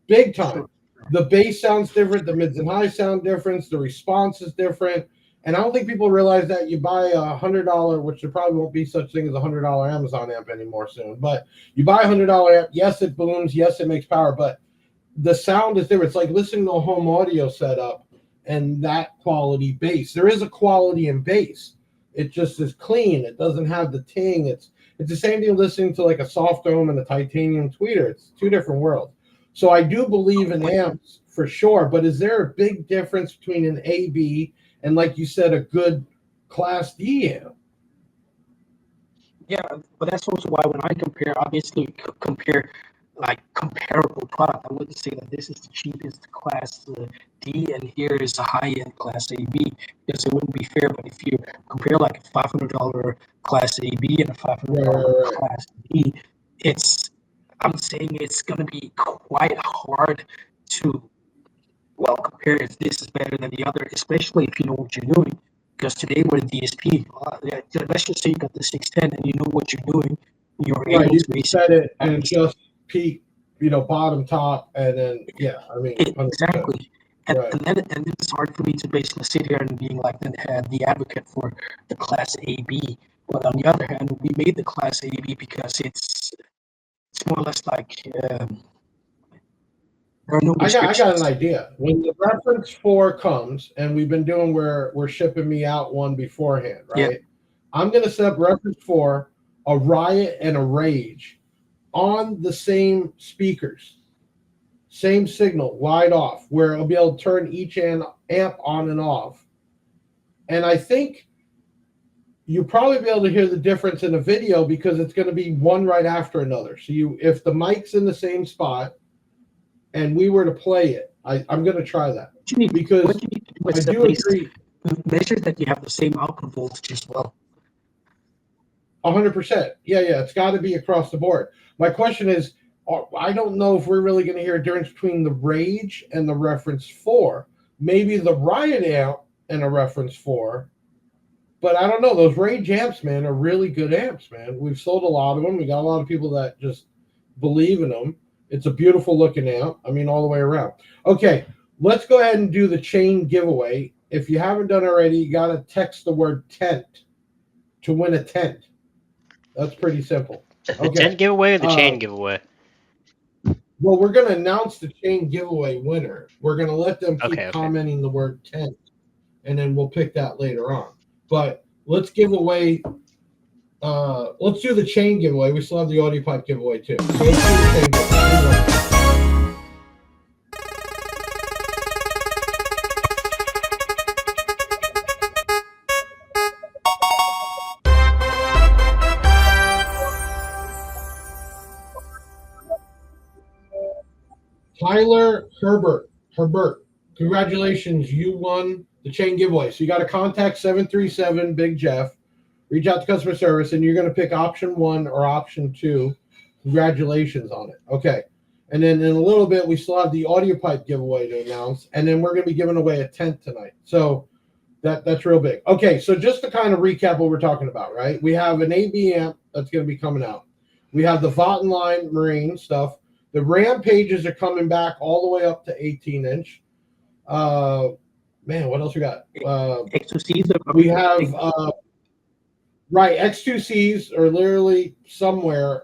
Big time. The bass sounds different, the mids and highs sound different, the response is different. And I don't think people realize that you buy $100, which there probably won't be such thing as a $100 Amazon amp anymore soon. But you buy a $100 amp, yes, it booms, yes, it makes power, but the sound is different. It's like listening to a home audio setup and that quality bass. There is a quality in bass. It just is clean. It doesn't have the ting. It's the same thing listening to like a soft dome and a titanium tweeter. It's 2 different worlds. So I do believe in amps for sure, but is there a big difference between an AB and, like you said, a good Class D amp? Yeah, but that's also why when I compare, obviously compare like comparable product. I wouldn't say that this is the cheapest class D and here is the high end class AB because it wouldn't be fair. But if you compare like a $500 class AB and a $500 class D, I'm saying it's going to be quite hard to compare if this is better than the other, especially if you know what you're doing. Because today we're a DSP. Let's just say you got the 610 and you know what you're doing. You're able You to set basically it and just peak, bottom, top, and then I mean 100%. exactly. And, Right. and then it's hard for me to basically sit here and being like the advocate for the class AB. But on the other hand, we made the class AB because it's more or less like there are no I restrictions. got an idea. When the reference 4 comes, and we've been doing where we're shipping me out one beforehand, right? Yeah. I'm gonna set up reference 4, a Riot and a Rage on the same speakers, same signal, wide off, where I'll be able to turn each amp on and off. And I think you'll probably be able to hear the difference in the video because it's going to be one right after another. So if the mic's in the same spot and we were to play it, I'm going to try that. What you need to do is I do at agree. least measure that you have the same output voltage as well. 100%. Yeah. It's got to be across the board. My question is, I don't know if we're really going to hear a difference between the Rage and the Reference 4. Maybe the Riot amp and a Reference 4. But I don't know. Those Rage amps, man, are really good amps, man. We've sold a lot of them. We got a lot of people that just believe in them. It's a beautiful looking amp. I mean, all the way around. Okay, let's go ahead and do the chain giveaway. If you haven't done it already, you got to text the word tent to win a tent. That's pretty simple. The tent giveaway or the chain giveaway? Well, we're going to announce the chain giveaway winner. We're going to let them keep commenting the word tent, and then we'll pick that later on. But let's give away. Let's do the chain giveaway. We still have the Audiopipe giveaway too. So let's do the chain giveaway. Tyler Herbert, congratulations, you won the chain giveaway. So you got to contact 737 Big Jeff, reach out to customer service, and you're going to pick option 1 or option 2. Congratulations on it. Okay. And then in a little bit, we still have the Audiopipe giveaway to announce, and then we're going to be giving away a tent tonight. So that's real big. Okay, so just to kind of recap what we're talking about, right? We have an AB amp that's going to be coming out. We have the Vattenline Marine stuff. The Rampages are coming back all the way up to 18-inch. Man, what else we got? X2Cs. We have X2Cs are literally somewhere,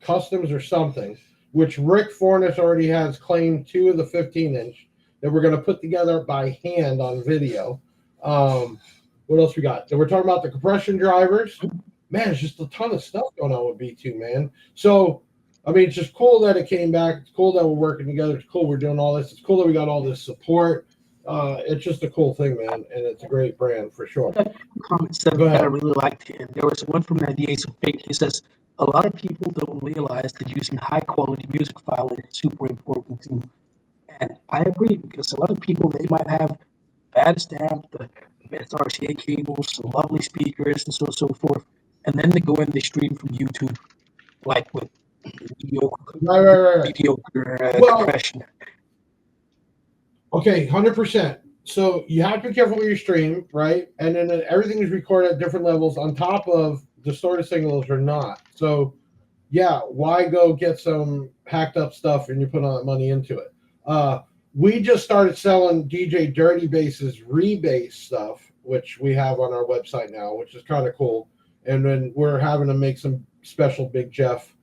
customs or something, which Rick Fornes already has claimed 2 of the 15-inch that we're going to put together by hand on video. What else we got? So we're talking about the compression drivers. Man, it's just a ton of stuff going on with B2, man. So I mean, it's just cool that it came back. It's cool that we're working together. It's cool we're doing all this. It's cool that we got all this support. It's just a cool thing, man, and it's a great brand for sure. Comments that I really liked. And there was one from the Ace of Fake. He says, a lot of people don't realize that using high-quality music file is super important too. And I agree, because a lot of people, they might have bad stamp, the best RCA cables, lovely speakers, and so forth, and then they go and they stream from YouTube, like with mediocre compression. Okay, 100%. So you have to be careful with your stream, right? And then everything is recorded at different levels on top of distorted signals or not. So yeah, why go get some hacked up stuff and you put all that money into it? We just started selling DJ Dirty Bass's rebass stuff, which we have on our website now, which is kind of cool. And then we're having to make some special Big Jeff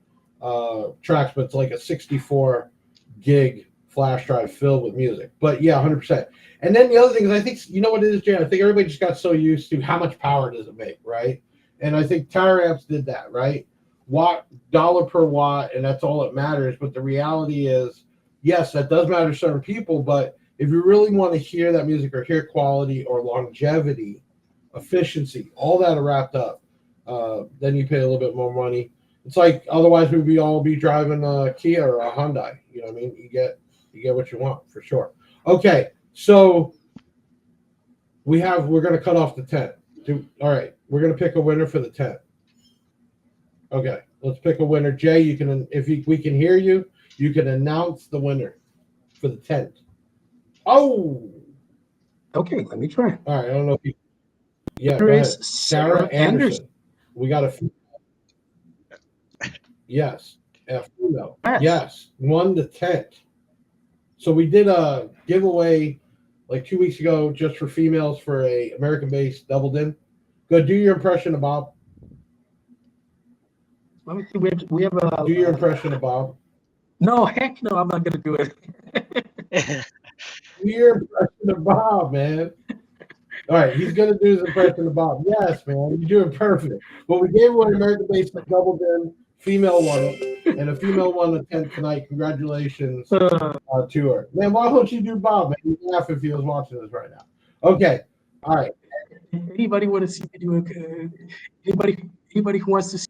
tracks, but it's like a 64 gig flash drive filled with music. But yeah, 100%. And then the other thing is, I think, you know what it is, Jay? I think everybody just got so used to how much power does it make, right? And I think Tower Amps did that, right? Dollar per watt, and that's all that matters. But the reality is, yes, that does matter to certain people, but if you really want to hear that music or hear quality or longevity, efficiency, all that are wrapped up, then you pay a little bit more money. It's like otherwise we'd all be driving a Kia or a Hyundai. You know what I mean? You get what you want for sure. Okay, so we're going to cut off the tent. All right, we're going to pick a winner for the tent. Okay, let's pick a winner. Jay, you can we can hear you, you can announce the winner for the tent. Oh, Okay, let me try. all right. I don't know if you. Yeah, There go is ahead. Sarah Anderson. We got a. Yes, a female. Yes, won the tent. So we did a giveaway like 2 weeks ago just for females for a American-based double din. Go do your impression of Bob. Let me see. We have a. Do your impression of Bob. No, heck no, I'm not gonna do it. Do your impression of Bob, man. All right, he's gonna do his impression of Bob. Yes, man, you do it perfect. Well, we gave away American-based double din. Female won it, and a female won the tent tonight. Congratulations to her. Man, why don't you do Bob? Man, you'd laugh if he was watching this right now. Okay, all right. Anybody want to see me do it? Anybody who wants to see,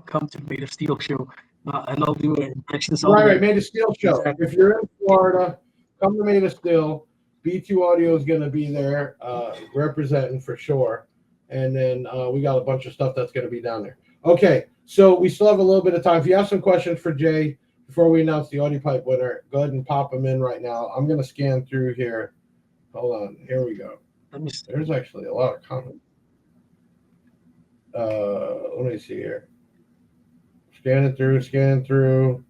come to the Made of Steel show, and I'll do it. Right, Made of Steel show. Exactly. If you're in Florida, come to Made of Steel. B2 Audio is going to be there representing for sure. And then we got a bunch of stuff that's going to be down there. Okay, so we still have a little bit of time. If you have some questions for Jay before we announce the Audiopipe winner, go ahead and pop them in right now. I'm going to scan through here. Hold on. Here we go. There's actually a lot of comments. Let me see here. Scan through.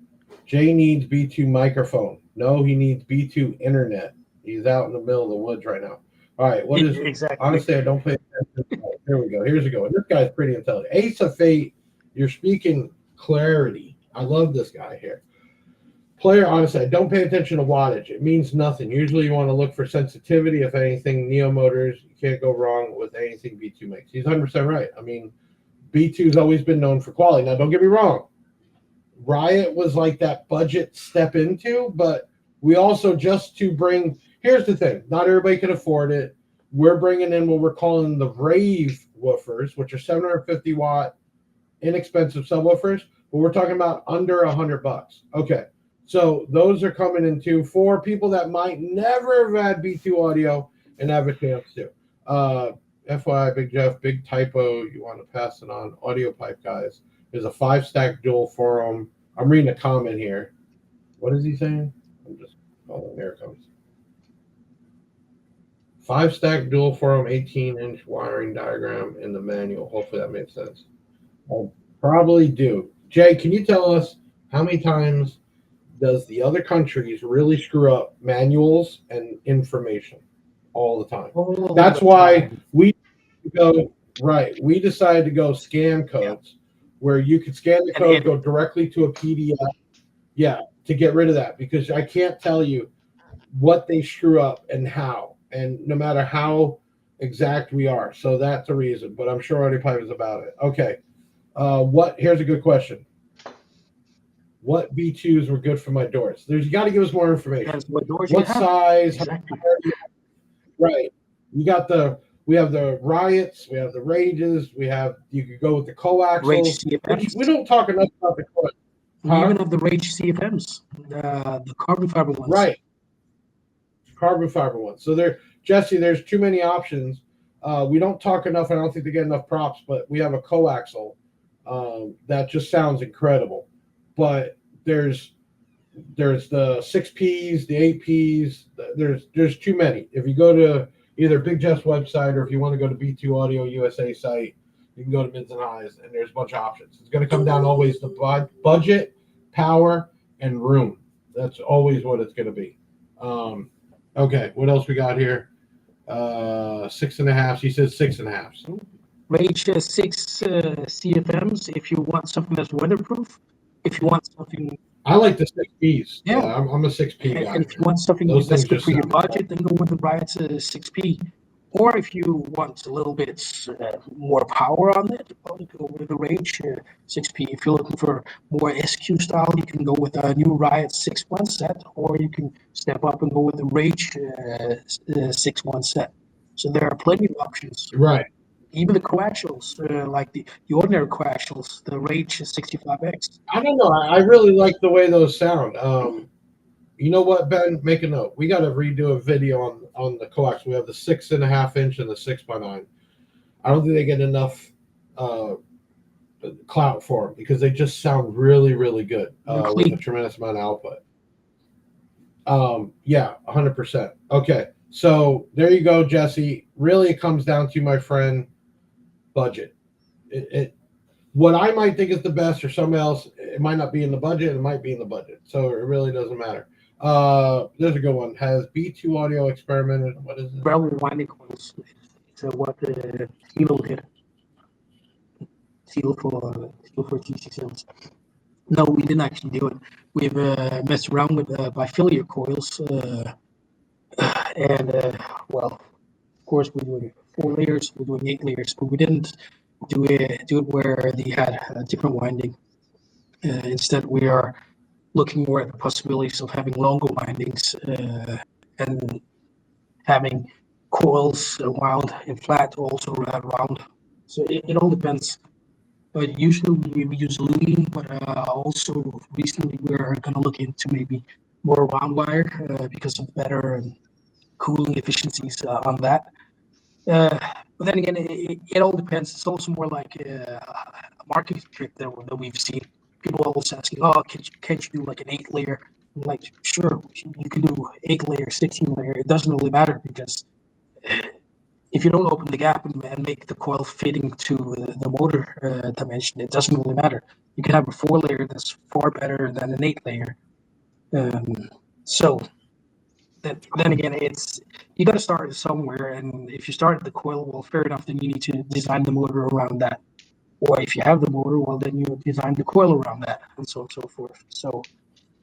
Jay needs B2 microphone. No, he needs B2 internet. He's out in the middle of the woods right now. All right, what is exactly? Honestly, I don't pay attention. Here we go. Here's a good one. This guy's pretty intelligent. Ace of Fate, you're speaking clarity. I love this guy here. Player, honestly, I don't pay attention to wattage. It means nothing. Usually you want to look for sensitivity. If anything, Neo Motors, you can't go wrong with anything B2 makes. He's 100% right. I mean, B2's always been known for quality. Now, don't get me wrong. Riot was like that budget step into, but we also just to bring, here's the thing, not everybody can afford it. We're bringing in what we're calling the Rave woofers, which are 750 watt, inexpensive subwoofers, but we're talking about under $100. Okay, so those are coming into for people that might never have had B2 audio and have a chance to. FYI, Big Jeff, big typo, you want to pass it on. Audiopipe, guys. There's a 5-stack dual forum. I'm reading a comment here. What is he saying? I'm just, oh, there it comes. 5-stack dual forum, 18-inch wiring diagram in the manual. Hopefully that made sense. I'll probably do. Jay, can you tell us how many times does the other countries really screw up manuals and information all the time? That's why we go, right. We decided to go scan codes where you could scan the code, go directly to a PDF. Yeah, to get rid of that, because I can't tell you what they screw up and how, and no matter how exact we are. So that's the reason, but I'm sure Audiopipe is about it. Okay. Here's a good question. What B2s were good for my doors? You got to give us more information. What size? Exactly. Right. We have the Riots, we have the Rages, you could go with the coaxial. Rage CFMs. We don't talk enough about the coaxial. We even have the Rage CFMs, the carbon fiber ones. Right. Carbon fiber ones. So Jesse, there's too many options. We don't talk enough, and I don't think they get enough props, but we have a coaxial that just sounds incredible. But there's the 6Ps, the 8Ps, there's too many. If you go to either Big Jeff's website, or if you want to go to B2 Audio USA site, you can go to Mids and Highs, and there's a bunch of options. It's going to come down always to budget, power, and room. That's always what it's going to be. Okay, what else we got here? 6.5. He says 6.5. Rage 6 CFMs. If you want something that's weatherproof, if you want something, I like the 6Ps. Yeah, I'm a 6P guy. And if you want something that's good for your budget, then go with the Riot's 6P. Or if you want a little bit more power on it, probably go with the Rage 6P. If you're looking for more SQ style, you can go with a new Riot 6.1 set, or you can step up and go with the Rage 6.1 set. So there are plenty of options. Right. even the coaxials, like the ordinary coaxials, the Rage 65X. I don't know. I really like the way those sound. You know what, Ben? Make a note. We got to redo a video on the coax. We have the 6.5 inch and the 6x9. I don't think they get enough clout for them because they just sound really, really good with a tremendous amount of output. Yeah, 100%. Okay, so there you go, Jesse. Really, it comes down to, my friend, budget. What I might think is the best, or somebody else, it might not be in the budget. It might be in the budget, so it really doesn't matter. There's a good one. Has B2 Audio experimented? What is it? Barrel winding coils. So what Hilo did. Hilo for T6Ms. No, we didn't actually do it. We've messed around with bifilia coils, and well, of course we're doing 4 layers, we're doing 8 layers, but we didn't do it where they had a different winding. Instead, we are looking more at the possibilities of having longer windings and having coils wound in flat, also round. So it all depends. But usually we use looping, but also recently we're going to look into maybe more round wire because of better cooling efficiencies on that. But then again, it all depends. It's also more like a market trick that we've seen. People are always asking, "Oh, can't you do like an 8-layer?" I'm like, sure, you can do 8-layer, 16-layer. It doesn't really matter because if you don't open the gap and make the coil fitting to the motor dimension, it doesn't really matter. You can have a 4-layer that's far better than an 8-layer. So then again, you got to start somewhere, and if you start at the coil, well, fair enough. Then you need to design the motor around that. Or if you have the motor, well, then you design the coil around that, and so on and so forth. So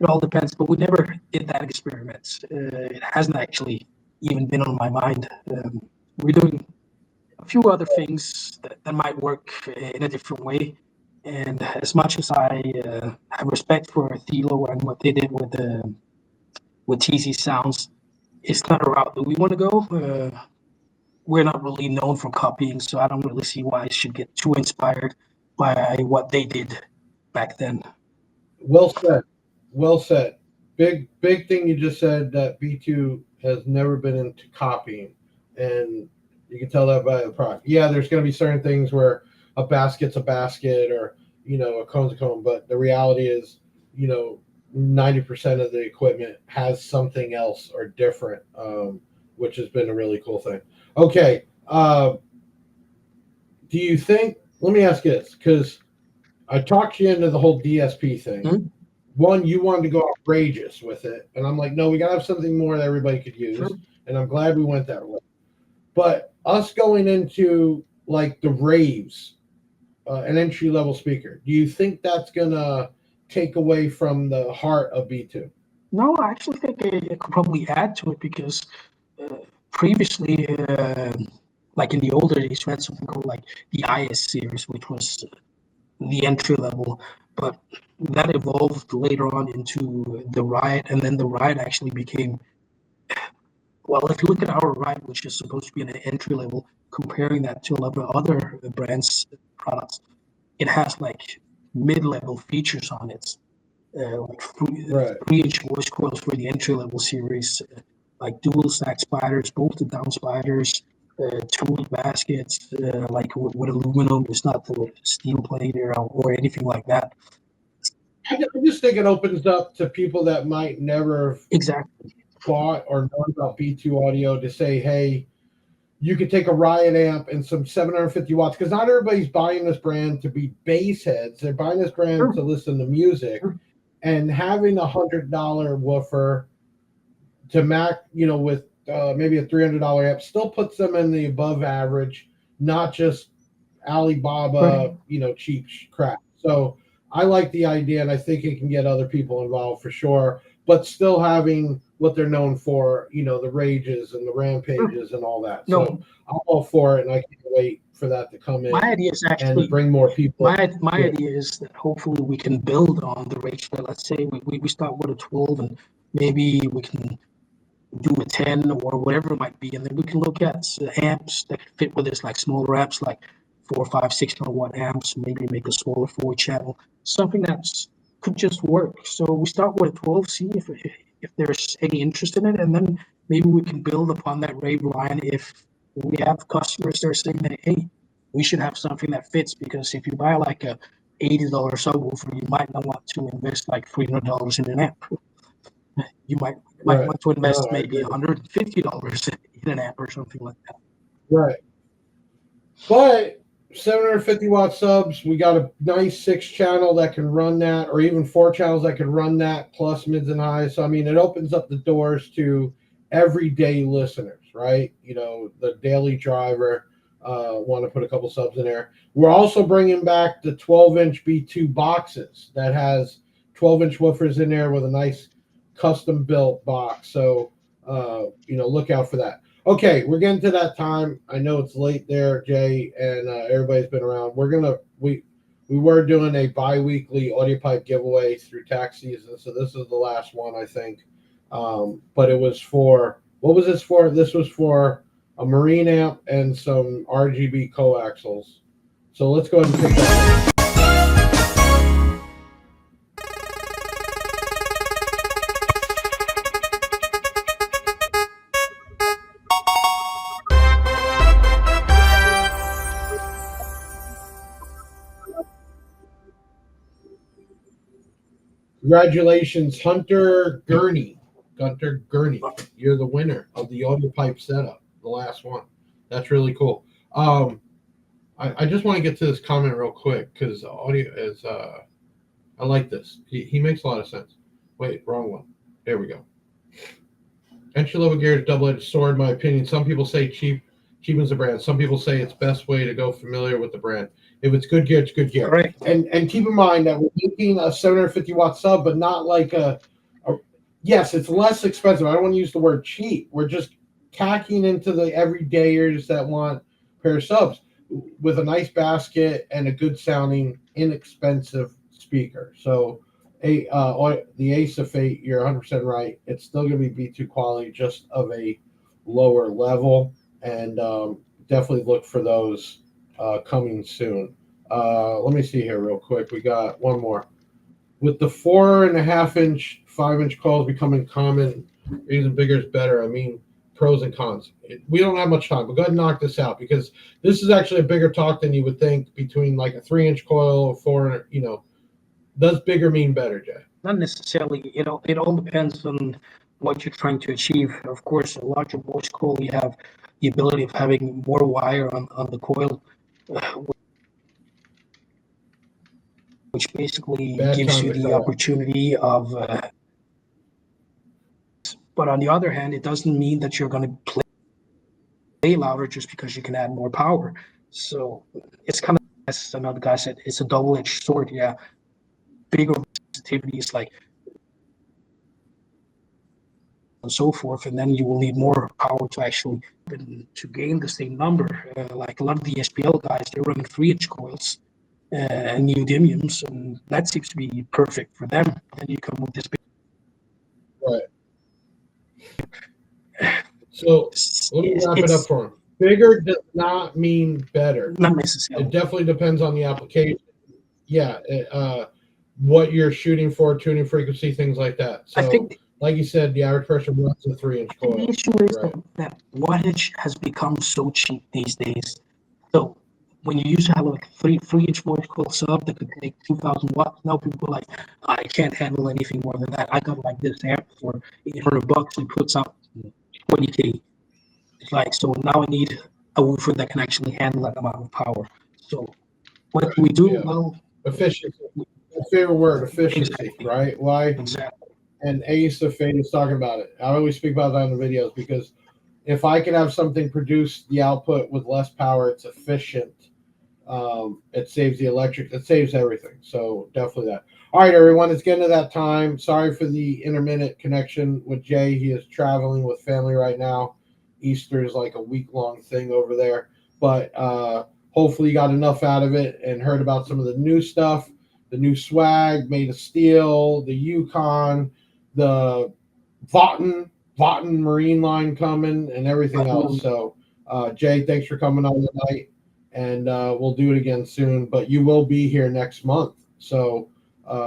it all depends. But we never did that experiment. It hasn't actually even been on my mind. We're doing a few other things that might work in a different way. And as much as I have respect for Thilo and what they did with TC Sounds, it's not a route that we want to go. We're not really known for copying, so I don't really see why I should get too inspired by what they did back then. Well said. Well said. Big thing you just said, that B2 has never been into copying, and you can tell that by the product. Yeah, there's going to be certain things where a basket's a basket, or a cone's a cone, but the reality is, 90% of the equipment has something else or different, which has been a really cool thing. Okay, do you think? Let me ask you this, because I talked you into the whole DSP thing. Mm-hmm. One, you wanted to go outrageous with it, and I'm like, no, we got to have something more that everybody could use. Sure. And I'm glad we went that way. But us going into like the raves, an entry-level speaker, do you think that's gonna take away from the heart of B2? No, I actually think it could probably add to it because previously, like in the older days, we had something called like the IS series, which was the entry level, but that evolved later on into the Riot, and then the Riot actually became, well, if you look at our Riot, which is supposed to be an entry level, comparing that to a lot of other brands' products, it has like mid-level features on it, like 3-inch voice coils for the entry level series, like dual stack spiders, bolted down spiders, tooled baskets, like with aluminum. It's not the steel plate or anything like that. I just think it opens up to people that might never have exactly bought or known about B2 audio to say, hey, you could take a Riot amp and some 750 watts, because not everybody's buying this brand to be bass heads. They're buying this brand to listen to music, and having $100 woofer to Mac, with maybe a $300 amp still puts them in the above average, not just Alibaba, cheap crap. So I like the idea, and I think it can get other people involved for sure, but still having what they're known for, the rages and the rampages and all that. No. So I'm all for it, and I can't wait for that to come in. My idea is actually and bring more people. My idea is that hopefully we can build on the rage. Let's say we start with a 12, and maybe we can do a 10 or whatever it might be, and then we can look at amps that fit with this, like smaller amps, like 4, 5, 6.1 amps. Maybe make a smaller 4 channel, something that's could just work. So we start with a 12, see if there's any interest in it, and then maybe we can build upon that rave line if we have customers that are saying that, hey, we should have something that fits, because if you buy like a $80 subwoofer, you might not want to invest like $300 in an amp. You might Right. want to No, invest I maybe agree. $150 in an amp or something like that. Right. But 750-watt subs, we got a nice 6 channel that can run that, or even 4 channels that can run that, plus mids and highs. So I mean, it opens up the doors to everyday listeners, right? You know, the daily driver want to put a couple subs in there. We're also bringing back the 12-inch B2 boxes that has 12-inch woofers in there with a nice custom built box. So you know, look out for that. Okay, we're getting to that time. I know it's late there, Jay, and everybody's been around. We were doing a bi-weekly Audiopipe giveaway through tax season, so this is the last one, I think. But it was for, what was this for? This was for a marine amp and some RGB coaxials. So let's go ahead and pick that up. Congratulations, Hunter Gurney. Gunter Gurney. You're the winner of the Audiopipe setup, the last one. That's really cool. I just want to get to this comment real quick because audio is I like this. He makes a lot of sense. Wait, wrong one. There we go. Entry level gear is double-edged sword, in my opinion. Some people say cheapens the brand. Some people say it's best way to go familiar with the brand. If it's good gear, it's good gear. Correct. And keep in mind that we're making a 750-watt sub, but not like a yes, it's less expensive. I don't want to use the word cheap. We're just tacking into the everydayers that want a pair of subs with a nice basket and a good sounding, inexpensive speaker. So the Ace of Fate, you're 100% right. It's still going to be B2 quality, just of a lower level. And definitely look for those coming soon. Let me see here real quick. We got one more. With the 4.5-inch, 5-inch coils becoming common, using bigger is better. I mean, pros and cons. We don't have much time, but go ahead and knock this out, because this is actually a bigger talk than you would think between like a 3-inch coil or 4, you know. Does bigger mean better, Jay? Not necessarily. It all depends on what you're trying to achieve. Of course, a larger voice coil, you have the ability of having more wire on the coil, which basically gives you the opportunity of. But on the other hand, it doesn't mean that you're going to play louder just because you can add more power. So it's kind of, as another guy said, it's a double-edged sword. Yeah, bigger sensitivity is like and so forth, and then you will need more power to actually to gain the same number. Like a lot of the SPL guys, they're running 3-inch coils and neodymiums, and that seems to be perfect for them. Then you come with this big. Right. So let me wrap it up for him. Bigger does not mean better. Not necessarily. It definitely depends on the application. Yeah, what you're shooting for, tuning frequency, things like that. So, I think, like you said, the average person runs a 3-inch coil. The issue is that wattage has become so cheap these days. So when you used to have like three-inch voice coil sub that could take 2,000 watts, now people are like, I can't handle anything more than that. I got like this amp for $800 and puts out 20K. It's like, so now I need a woofer that can actually handle that amount of power. So what do we do? Yeah. Well, efficiency. My favorite word, efficiency, exactly. right? Why? Exactly. And Ace of Fate is talking about it. I always speak about that in the videos, because if I can have something produce the output with less power, it's efficient. It saves the electric. It saves everything. So definitely that. All right, everyone, it's getting to that time. Sorry for the intermittent connection with Jay. He is traveling with family right now. Easter is like a week-long thing over there. But hopefully you got enough out of it and heard about some of the new stuff, the new swag made of steel, the Yukon, the Votten Vaughton Marine line coming and everything else. So, Jay, thanks for coming on tonight, and we'll do it again soon. But you will be here next month, so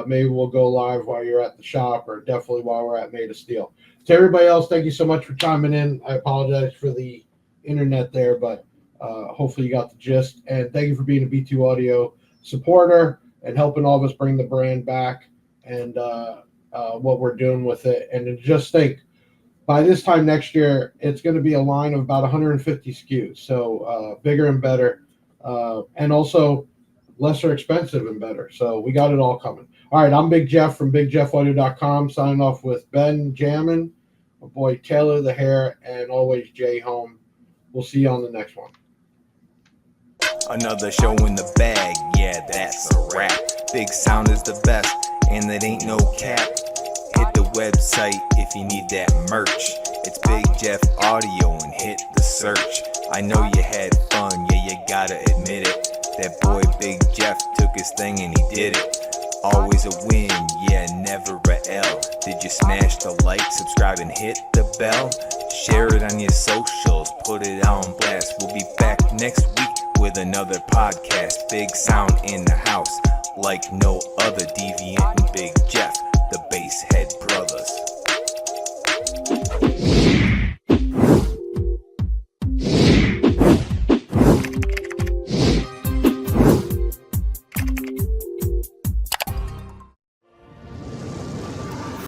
maybe we'll go live while you're at the shop, or definitely while we're at Made of Steel. To everybody else, thank you so much for chiming in. I apologize for the internet there, but hopefully you got the gist. And thank you for being a B2 Audio supporter and helping all of us bring the brand back and what we're doing with it. And just think, by this time next year, it's going to be a line of about 150 SKUs. So bigger and better, and also lesser expensive and better. So we got it all coming. All right, I'm Big Jeff from BigJeffAudio.com, signing off with Ben Jammin, my boy Taylor the Hair, and always Jay Holm. We'll see you on the next one. Another show in the bag, yeah, that's a wrap. Big Sound is the best, and it ain't no cap. Hit the website if you need that merch. It's Big Jeff Audio and hit the search. I know you had fun, yeah, you gotta admit it. That boy Big Jeff took his thing and he did it. Always a win, yeah, never a L. Did you smash the like, subscribe, and hit the bell? Share it on your socials, put it on blast. We'll be back next week with another podcast. Big Sound in the house, like no other. Deviant and Big Jeff, the bass head brother.